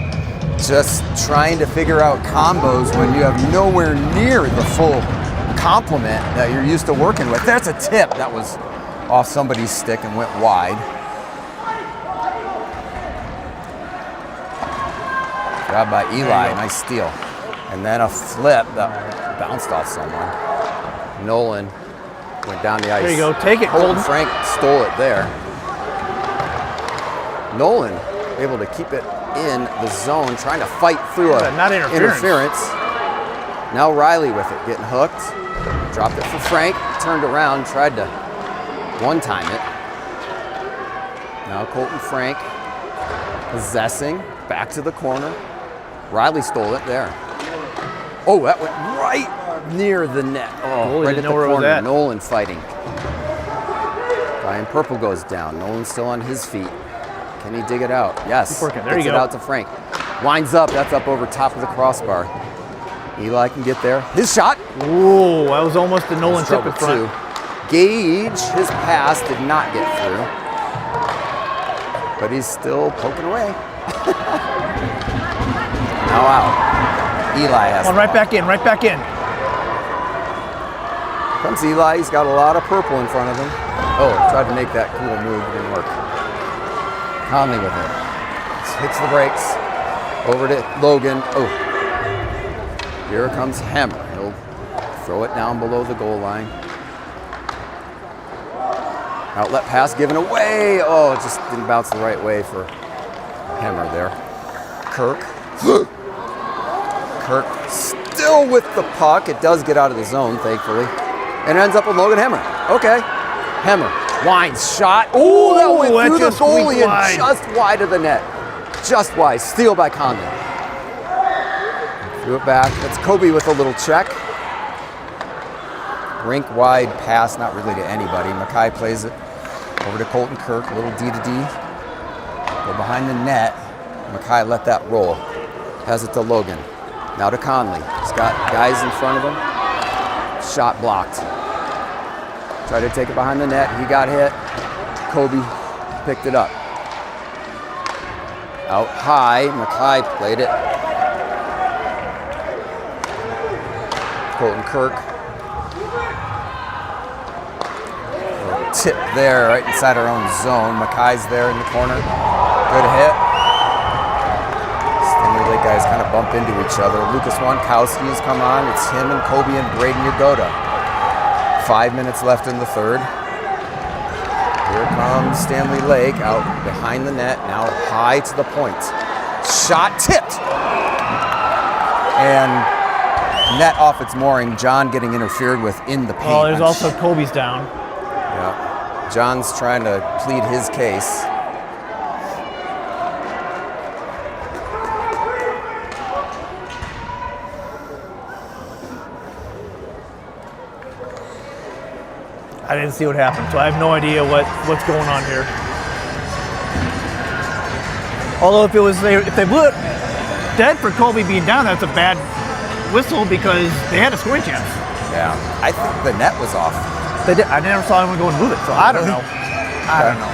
just trying to figure out combos when you have nowhere near the full complement that you're used to working with. There's a tip that was off somebody's stick and went wide. Grab by Eli, nice steal. And then a flip that bounced off someone. Nolan went down the ice. There you go, take it, Colton Colton. Frank stole it there. Nolan able to keep it in the zone, trying to fight through a Not interference. Now Riley with it, getting hooked. Dropped it for Frank, turned around, tried to one-time it. Now Colton Frank possessing, back to the corner. Riley stole it there. Oh, that went right near the net. Oh, right at the corner. Nolan fighting. Brian Purple goes down. Nolan's still on his feet. Can he dig it out? Yes. There you Gets go. it out to Frank. Winds up. That's up over top of the crossbar. Eli can get there. His shot. Ooh, that was almost the Nolan tip in front. Gage, his pass did not get through. But he's still poking away. Now out. Eli has Right back in, right back in. Comes Eli, he's got a lot of purple in front of him. Oh, tried to make that cool move, didn't work. Conley with it. Hits the brakes. Over to Logan. Oh. Here comes Hammer. He'll throw it down below the goal line. Outlet pass given away. Oh, it just didn't bounce the right way for Hammer there. Kirk. Kirk still with the puck. It does get out of the zone, thankfully. And it ends up with Logan Hammer. Okay. Hammer. Winds. Shot. Oh, that went through the goalie and just wide of the net. Just wide. Steal by Condon. Threw it back. That's Kobe with a little check. Rink wide pass, not really to anybody. Mackay plays it over to Colton Kirk. A little D to D. Go behind the net. Mackay let that roll. Has it to Logan. Now to Conley. He's got guys in front of him. Shot blocked. Tried to take it behind the net. He got hit. Kobe picked it up. Out high. Mackay played it. Colton Kirk. Tip there, right inside our own zone. Mackay's there in the corner. Good hit. Stanley Lake guys kind of bump into each other. Lucas Wankowski has come on. It's him and Kobe and Braden Yagoda. 5 minutes left in the third. Here comes Stanley Lake out behind the net. Now high to the point. Shot tipped. And net off its mooring. John getting interfered with in the paint. Oh, there's also Kobe's down. Yeah. John's trying to plead his case. I didn't see what happened, so I have no idea what's going on here. Although if they blew it dead for Kobe being down, that's a bad whistle because they had a scoring chance. Yeah. I think the net was off. They did. I never saw anyone go and move it, so I don't know. I don't know.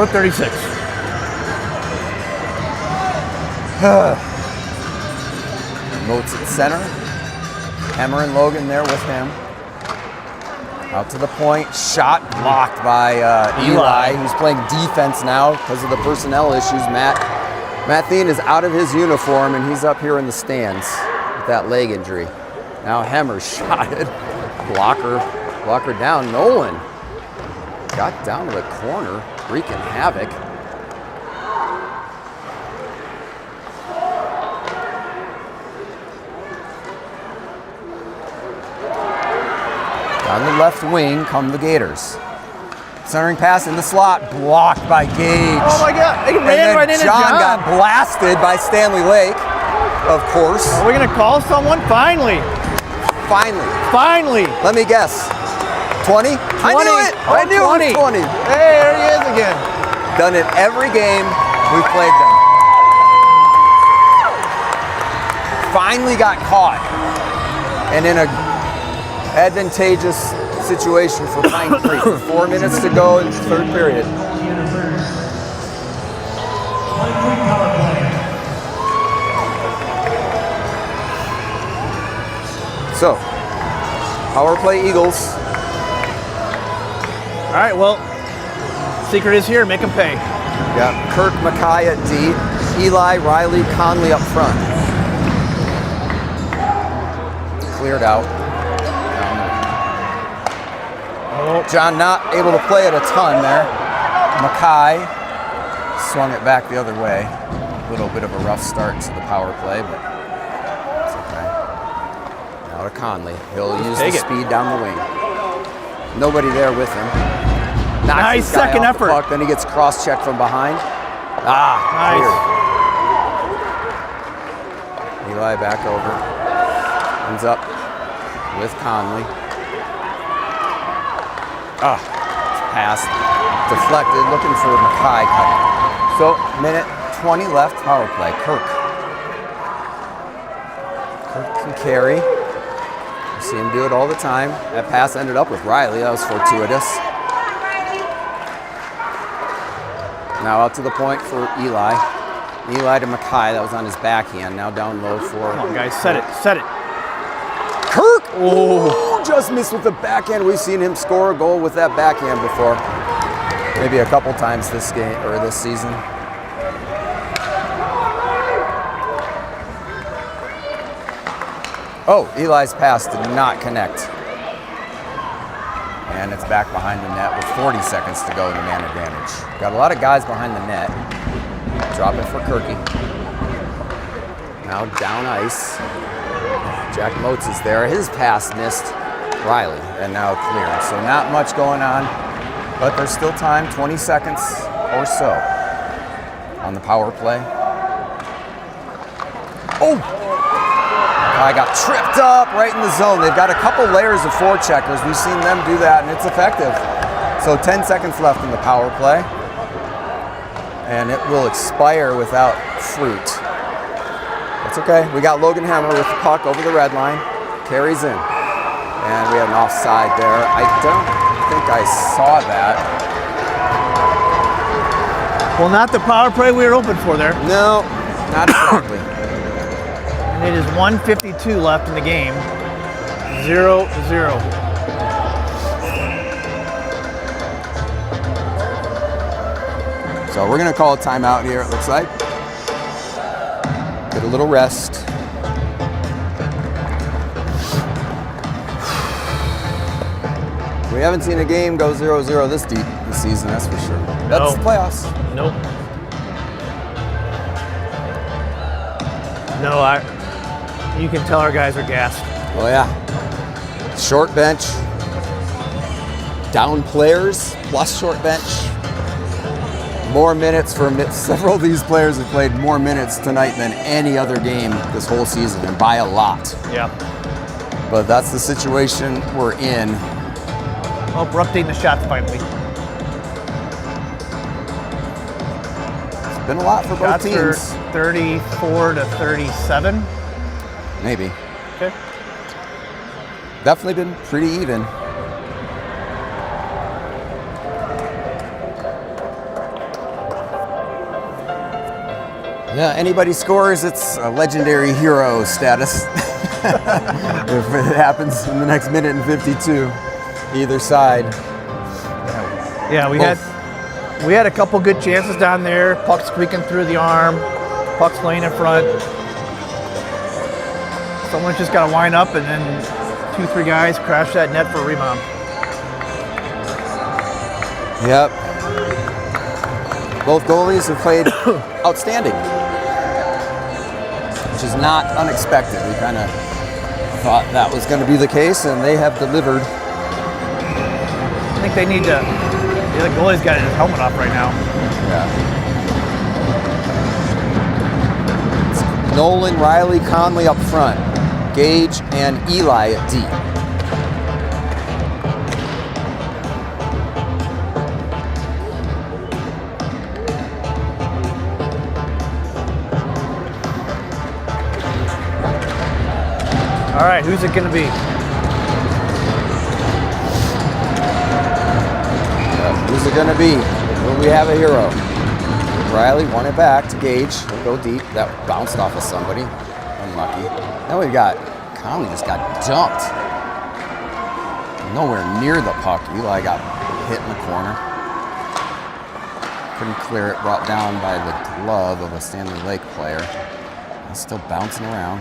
4:36. Moats at center. Hemmer and Logan there with him. Out to the point. Shot blocked by Eli, who's playing defense now because of the personnel issues. Matt Thien is out of his uniform, and he's up here in the stands with that leg injury. Now Hemmer shotted. Blocker down. Nolan got down to the corner, wreaking havoc. On the left wing come the Gators. Centering pass in the slot, blocked by Gage. Oh my God! They ran right into John got blasted by Stanley Lake, of course. Are we gonna call someone? Finally! Finally. Let me guess. 20? I knew it! Oh, I knew it was 20. Hey, there he is again. Done it every game we've played them. Finally got caught. And in a advantageous situation for Pine Creek. 4 minutes to go in the third period. So, power play Eagles. All right, well, secret is here. Make them pay. Got Kirk Mackay at D, Eli, Riley, Conley up front. Cleared out. John not able to play it a ton there. Mackay swung it back the other way. A little bit of a rough start to the power play, but it's okay. Now to Conley. He'll use the speed down the wing. Nobody there with him. Nice second effort. Puck, then he gets cross-checked from behind. Nice. Cleared. Eli back over. Ends up with Conley. Passed, deflected, looking for Mackay cutting. So, minute 20 left, power play. Kirk can carry. You see him do it all the time. That pass ended up with Riley. That was fortuitous. Now out to the point for Eli. Eli to Mackay. That was on his backhand. Now down low for... Come on, guys. Set it. Kirk! Oh! Just missed with the backhand. We've seen him score a goal with that backhand before. Maybe a couple times this game or this season. Oh, Eli's pass did not connect. And it's back behind the net with 40 seconds to go in the man advantage. Got a lot of guys behind the net. Drop it for Kirky. Now down ice. Jack Moats is there. His pass missed Riley, and now cleared. So not much going on, but there's still time, 20 seconds or so on the power play. Oh! I got tripped up right in the zone. They've got a couple layers of forecheckers. We've seen them do that, and it's effective. So 10 seconds left in the power play, and it will expire without fruit. That's okay. We got Logan Hemmer with the puck over the red line. Carries in. And we had an offside there. I don't think I saw that. Well, not the power play we were hoping for there. No, not exactly. And it is 1:52 left in the game. 0-0. So we're going to call a timeout here, it looks like. Get a little rest. We haven't seen a game go 0-0 this deep this season, that's for sure. That's the playoffs. Nope. No, you can tell our guys are gassed. Oh yeah. Short bench. Down players plus short bench. More minutes for several of these players have played more minutes tonight than any other game this whole season, and by a lot. Yeah. But that's the situation we're in. Oh, we're updating the shots finally. Been a lot for both teams. 34 to 37. Maybe. Okay. Definitely been pretty even. Yeah, anybody scores, it's a legendary hero status. If it happens in the next minute and 52, either side. Yeah, we had a couple good chances down there. Puck squeaking through the arm. Puck's laying in front. Someone's just got to line up, and then 2-3 guys crash that net for a rebound. Yep. Both goalies have played outstanding, which is not unexpected. We kind of thought that was going to be the case, and they have delivered. I think they need to. The goalie's got his helmet off right now. Yeah. It's Nolan, Riley, Conley up front. Gage and Eli at D. All right, who's it going to be? Who's it going to be? Will we have a hero? Riley won it back to Gage. He'll go deep. That bounced off of somebody. Unlucky. Then we've got Conley just got dumped. Nowhere near the puck. Eli got hit in the corner. Couldn't clear it. Brought down by the glove of a Stanley Lake player. He's still bouncing around.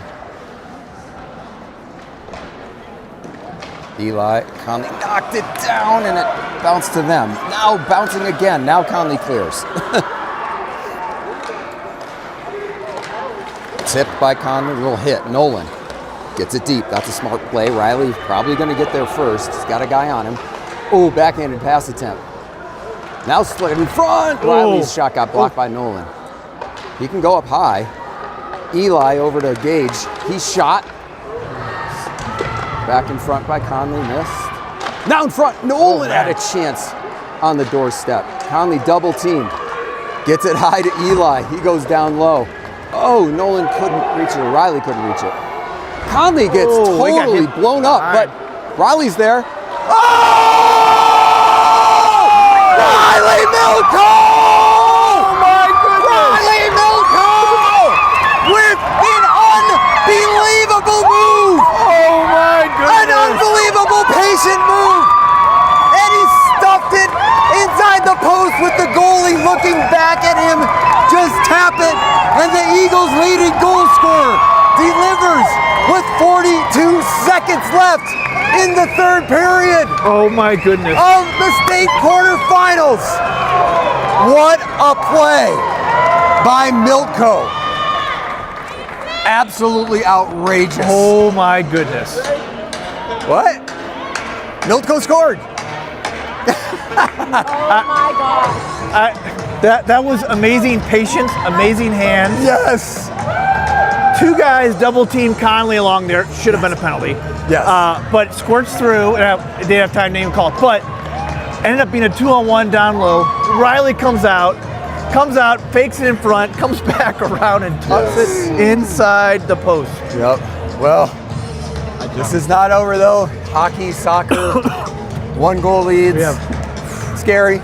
Eli, Conley knocked it down and it bounced to them. Now bouncing again. Now Conley clears. Tipped by Conley, little hit. Nolan gets it deep. That's a smart play. Riley's probably going to get there first. He's got a guy on him. Oh, backhanded pass attempt. Now split in front. Riley's shot got blocked by Nolan. He can go up high. Eli over to Gage. He shot. Back in front by Conley, missed. Now in front, Nolan had a chance on the doorstep. Conley double teamed. Gets it high to Eli. He goes down low. Oh, Nolan couldn't reach it, or Riley couldn't reach it. Conley gets totally blown up, but Riley's there. Oh! Riley Milko! Oh my goodness! Riley Milko! With an unbelievable move! Oh my goodness! An unbelievable patient move! And he stuffed it inside the post with the goalie looking back at him. Just tap it, and the Eagles' leading goal scorer delivers with 42 seconds left in the third period Oh my goodness! of the state quarterfinals. What a play by Milko. Absolutely outrageous. Oh my goodness! What? Milko scored. Oh my God. That was amazing patience, amazing hands. Yes. 2 guys double team Conley along there. Should have been a penalty. Yes. But squirts through, and they didn't have time to even call it. But ended up being a 2-on-1 down low. Riley comes out, fakes it in front, comes back around and tucks it inside the post. Yep. Well, this is not over though. Hockey, soccer, 1 goal leads. Scary.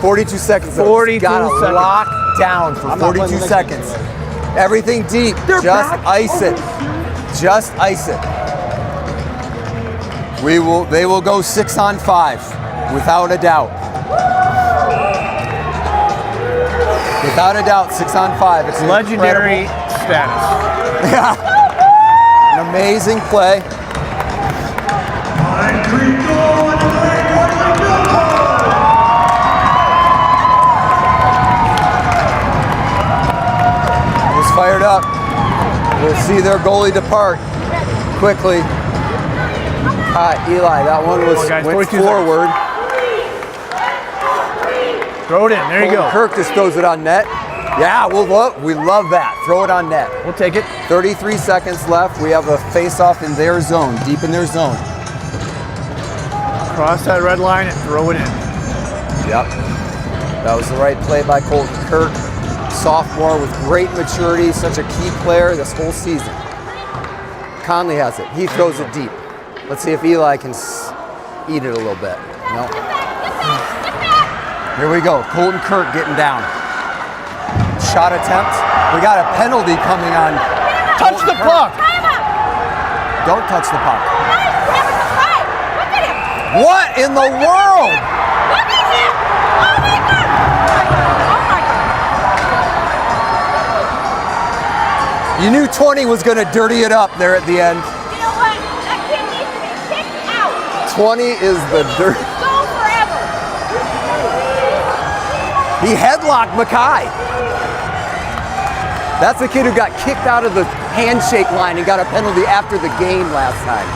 42 seconds. 42 Got seconds. locked down for 42 seconds. Everything deep. Just ice it. Just ice it. They will go 6-on-5 without a doubt. Without a doubt, 6-on-5. It's Legendary incredible. status. Yeah. An amazing play. Just fired up. We'll see their goalie depart quickly. Eli, that one was guys, went 42 forward. Throw it in. There you go. Kirk just throws it on net. Yeah, we love that. Throw it on net. We'll take it. 33 seconds left. We have a face-off in their zone, deep in their zone. Cross that red line and throw it in. Yep. That was the right play by Colton Kirk. Sophomore with great maturity, such a key player this whole season. Conley has it. He throws it deep. Let's see if Eli can eat it a little bit. No. Here we go. Colton Kirk getting down. Shot attempt. We got a penalty coming on. Touch the puck. Don't touch the puck. What in the world? Look at him! Oh my God! Oh my God! You knew 20 was going to dirty it up there at the end. You know what? That kid needs to be kicked out. 20 is the dirt. Go forever. He headlocked Mackay. That's the kid who got kicked out of the handshake line and got a penalty after the game last time.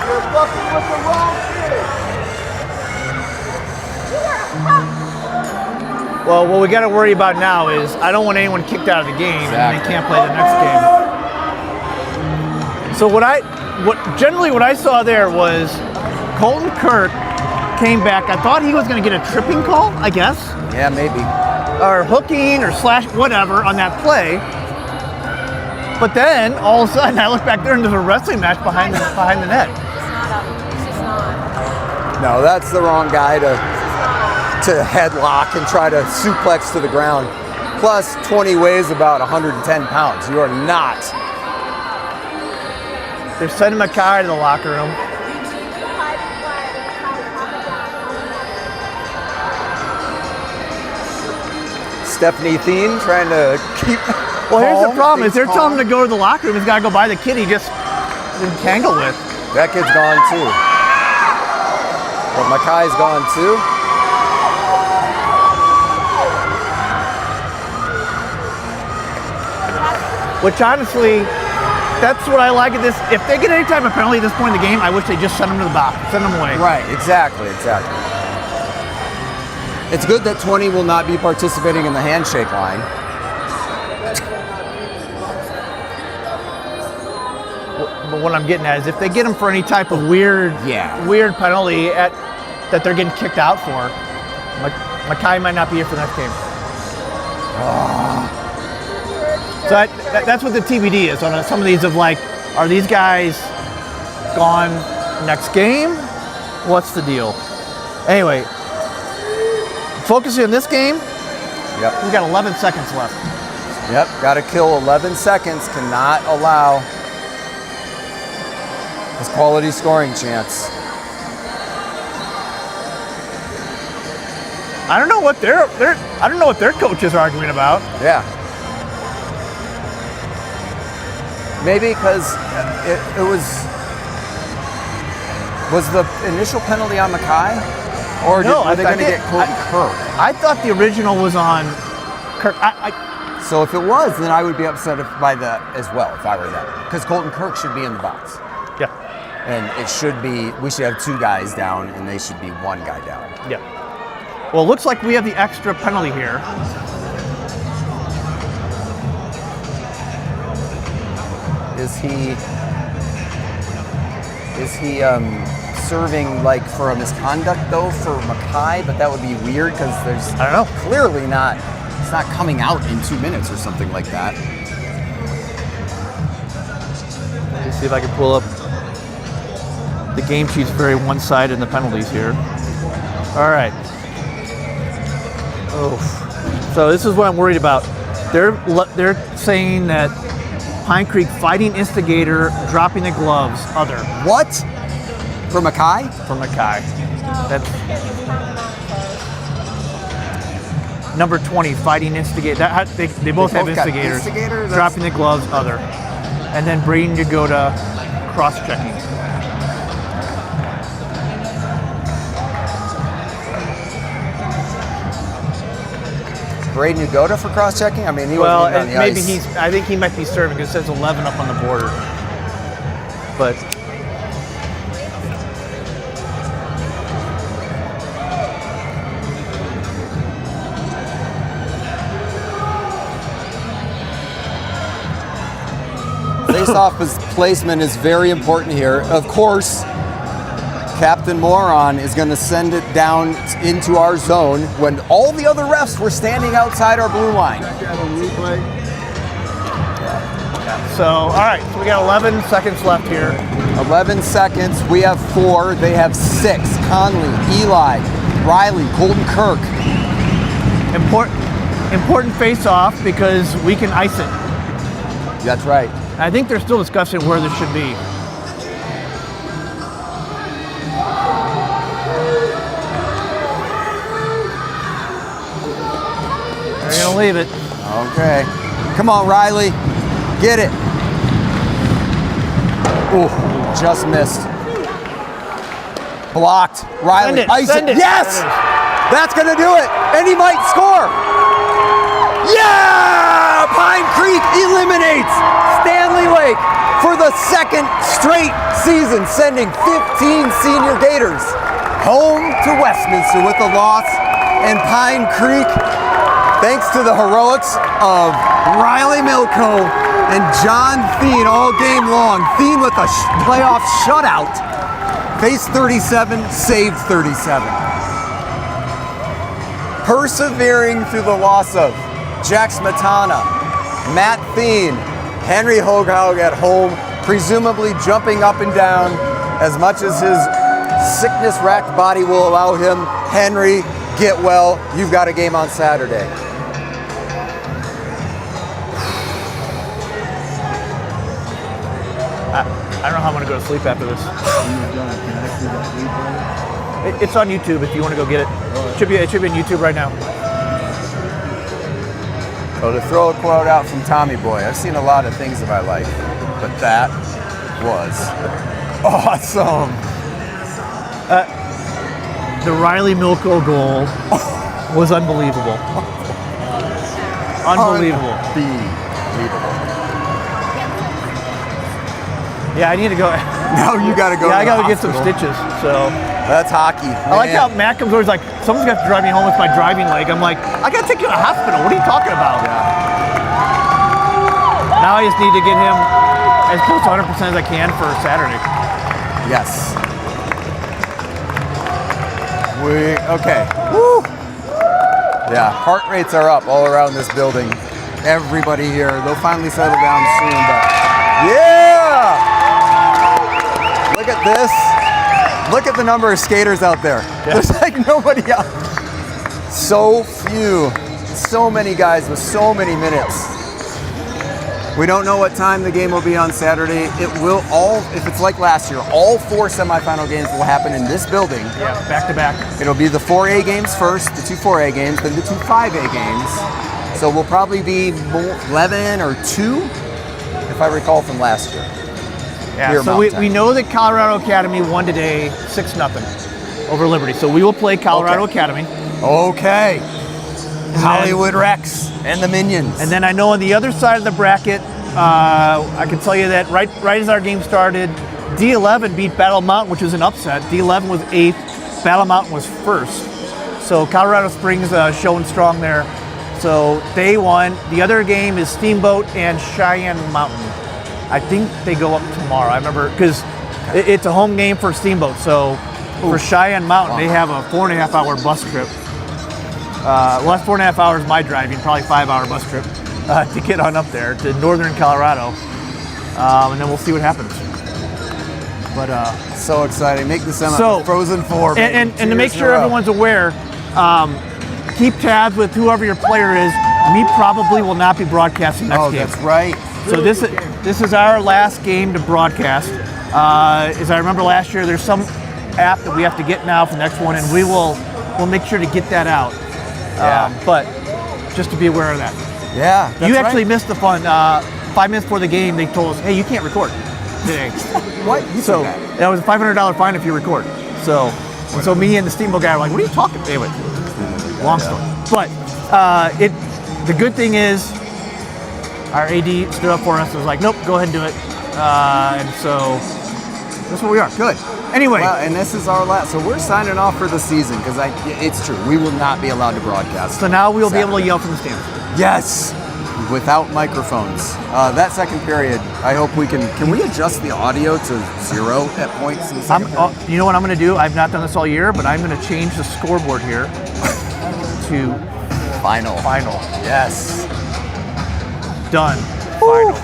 You're fucking with the wrong kid. Well, what we got to worry about now is I don't want anyone kicked out of the game and they can't play the next game. So what I saw there was Colton Kirk came back. I thought he was going to get a tripping call, I guess. Yeah, maybe. Or hooking or slash whatever on that play. But then all of a sudden I look back there and there's a wrestling match behind the net. It's just not. No, that's the wrong guy to headlock and try to suplex to the ground. Plus, 20 weighs about 110 pounds. You are not. They're sending Mackay to the locker room. Stephanie Thien trying to keep. Well, here's the problem: is they're telling him to go to the locker room. He's got to go by the kid he just entangled with. That kid's gone too. But Mackay's gone too. Which honestly, that's what I like at this. If they get any type of penalty at this point in the game, I wish they just send them to the box, send them away. Right, exactly. It's good that 20 will not be participating in the handshake line. But what I'm getting at is if they get him for any type of weird penalty that they're getting kicked out for, Mackay might not be here for the next game. So that's what the TBD is on some of these of like, are these guys gone next game? What's the deal? Anyway, focusing on this game, we got 11 seconds left. Yep, got to kill 11 seconds, cannot allow this quality scoring chance. I don't know what their coaches are arguing about. Yeah. Maybe because it was the initial penalty on Mackay? Or are they going to get Colton Kirk? I thought the original was on Kirk. So if it was, then I would be upset by that as well if I were them. Because Colton Kirk should be in the box. Yeah. And we should have two guys down and they should be one guy down. Yeah. Well, it looks like we have the extra penalty here. Is he serving like for a misconduct though for Mackay? But that would be weird because there's I don't know. Clearly not. It's not coming out in 2 minutes or something like that. Let me see if I can pull up. The game sheet's very one-sided in the penalties here. All right. Oh. So this is what I'm worried about. They're saying that Pine Creek fighting instigator dropping the gloves. Other. What? For Mackay? For Mackay. That's number 20 fighting instigator. They both have instigators. Dropping the gloves. Other. And then Braden Yagoda cross-checking. Braden Yagoda for cross-checking? I mean, he wasn't even on the maybe ice. I think he might be serving because it says 11 up on the border. But face-off placement is very important here. Of course, Captain Moron is going to send it down into our zone when all the other refs were standing outside our blue line. So, all right, so we got 11 seconds left here. 11 seconds. We have 4. They have 6. Conley, Eli, Riley, Colton Kirk. Important face-off because we can ice it. That's right. I think they're still discussing where this should be. They're gonna leave it. Okay. Come on, Riley. Get it. Ooh, just missed. Blocked. Riley, ice Send it. Yes! There it That's gonna do it. And he might score. Yeah! Pine Creek eliminates Stanley Lake for the 2nd straight season, sending 15 senior Gators home to Westminster with a loss. And Pine Creek, thanks to the heroics of Riley Milko and John Thien all game long. Thien with a playoff shutout. Faced 37, saved 37. Persevering through the loss of Jack Smetana, Matt Thien, Henry Hogaug at home, presumably jumping up and down as much as his sickness-racked body will allow him. Henry, get well. You've got a game on Saturday. I don't know how I'm gonna go to sleep after this. It's on YouTube if you want to go get it. It should be on YouTube right now. So to throw a quote out from Tommy Boy, I've seen a lot of things in my life, but that was awesome. The Riley Milko goal was unbelievable. Unbelievable. Yeah, I need to go. Now you got to go. Yeah, to I the got to get some hospital. stitches. So That's hockey. I like how Matt comes over. He's like, someone's got to drive me home with my driving leg. I'm like, I got to take you to the hospital. What are you talking about? Now I just need to get him as close to 100% as I can for Saturday. Yes. Okay. Woo. Yeah, heart rates are up all around this building. Everybody here. They'll finally settle down soon, but yeah! Look at this. Look at the number of skaters out there. Yeah. There's like nobody else. So few. So many guys with so many minutes. We don't know what time the game will be on Saturday. It will all, if it's like last year, all 4 semifinal games will happen in this building. Yeah, back to back. It'll be the 4A games first, the 2 4A games, then the 2 5A games. So we'll probably be 11 or 2, if I recall from last year. Yeah, so we know that Colorado Academy won today 6-0 over Liberty. So we will play Colorado Academy. Okay. Hollywood Rex and the Minions. And then I know on the other side of the bracket, I can tell you that right as our game started, D11 beat Battle Mountain, which was an upset. D11 was 8th, Battle Mountain was 1st. So Colorado Springs showing strong there. So they won. The other game is Steamboat and Cheyenne Mountain. I think they go up tomorrow. I remember because it's a home game for Steamboat. So for Cheyenne Mountain, they have a 4.5 hour bus trip. Well, that's 4.5 hours my driving, probably 5-hour bus trip to get on up there to northern Colorado, and then we'll see what happens. But so exciting! Make the semi Frozen Four. And to make sure everyone's aware, keep tabs with whoever your player is. We probably will not be broadcasting next game. Oh, that's right. So this is our last game to broadcast. As I remember last year, there's some app that we have to get now for the next one, and we'll make sure to get that out. Yeah. But just to be aware of that. Yeah. You actually missed the fun. 5 minutes before the game, they told us, "Hey, you can't record today." What? So that was a $500 fine if you record. So me and the Steamboat guy were like, "What are you talking about?" Anyway, long story. But the good thing is, our AD stood up for us and was like, "Nope, go ahead and do it." And so that's what we are. Good. Anyway. Well, and this is our last. So we're signing off for the season because it's true. We will not be allowed to broadcast. So now we'll be able to yell from the stands. Yes. without microphones. That second period, I hope we can we adjust the audio to 0 at points in the second period? You know what I'm going to do? I've not done this all year, but I'm going to change the scoreboard here to Final. Yes. done. Final.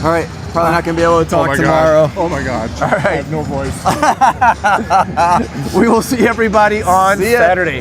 All right. Probably not going to be able to talk tomorrow. Oh my God. All right. I have no voice. We will see everybody on See ya. Saturday.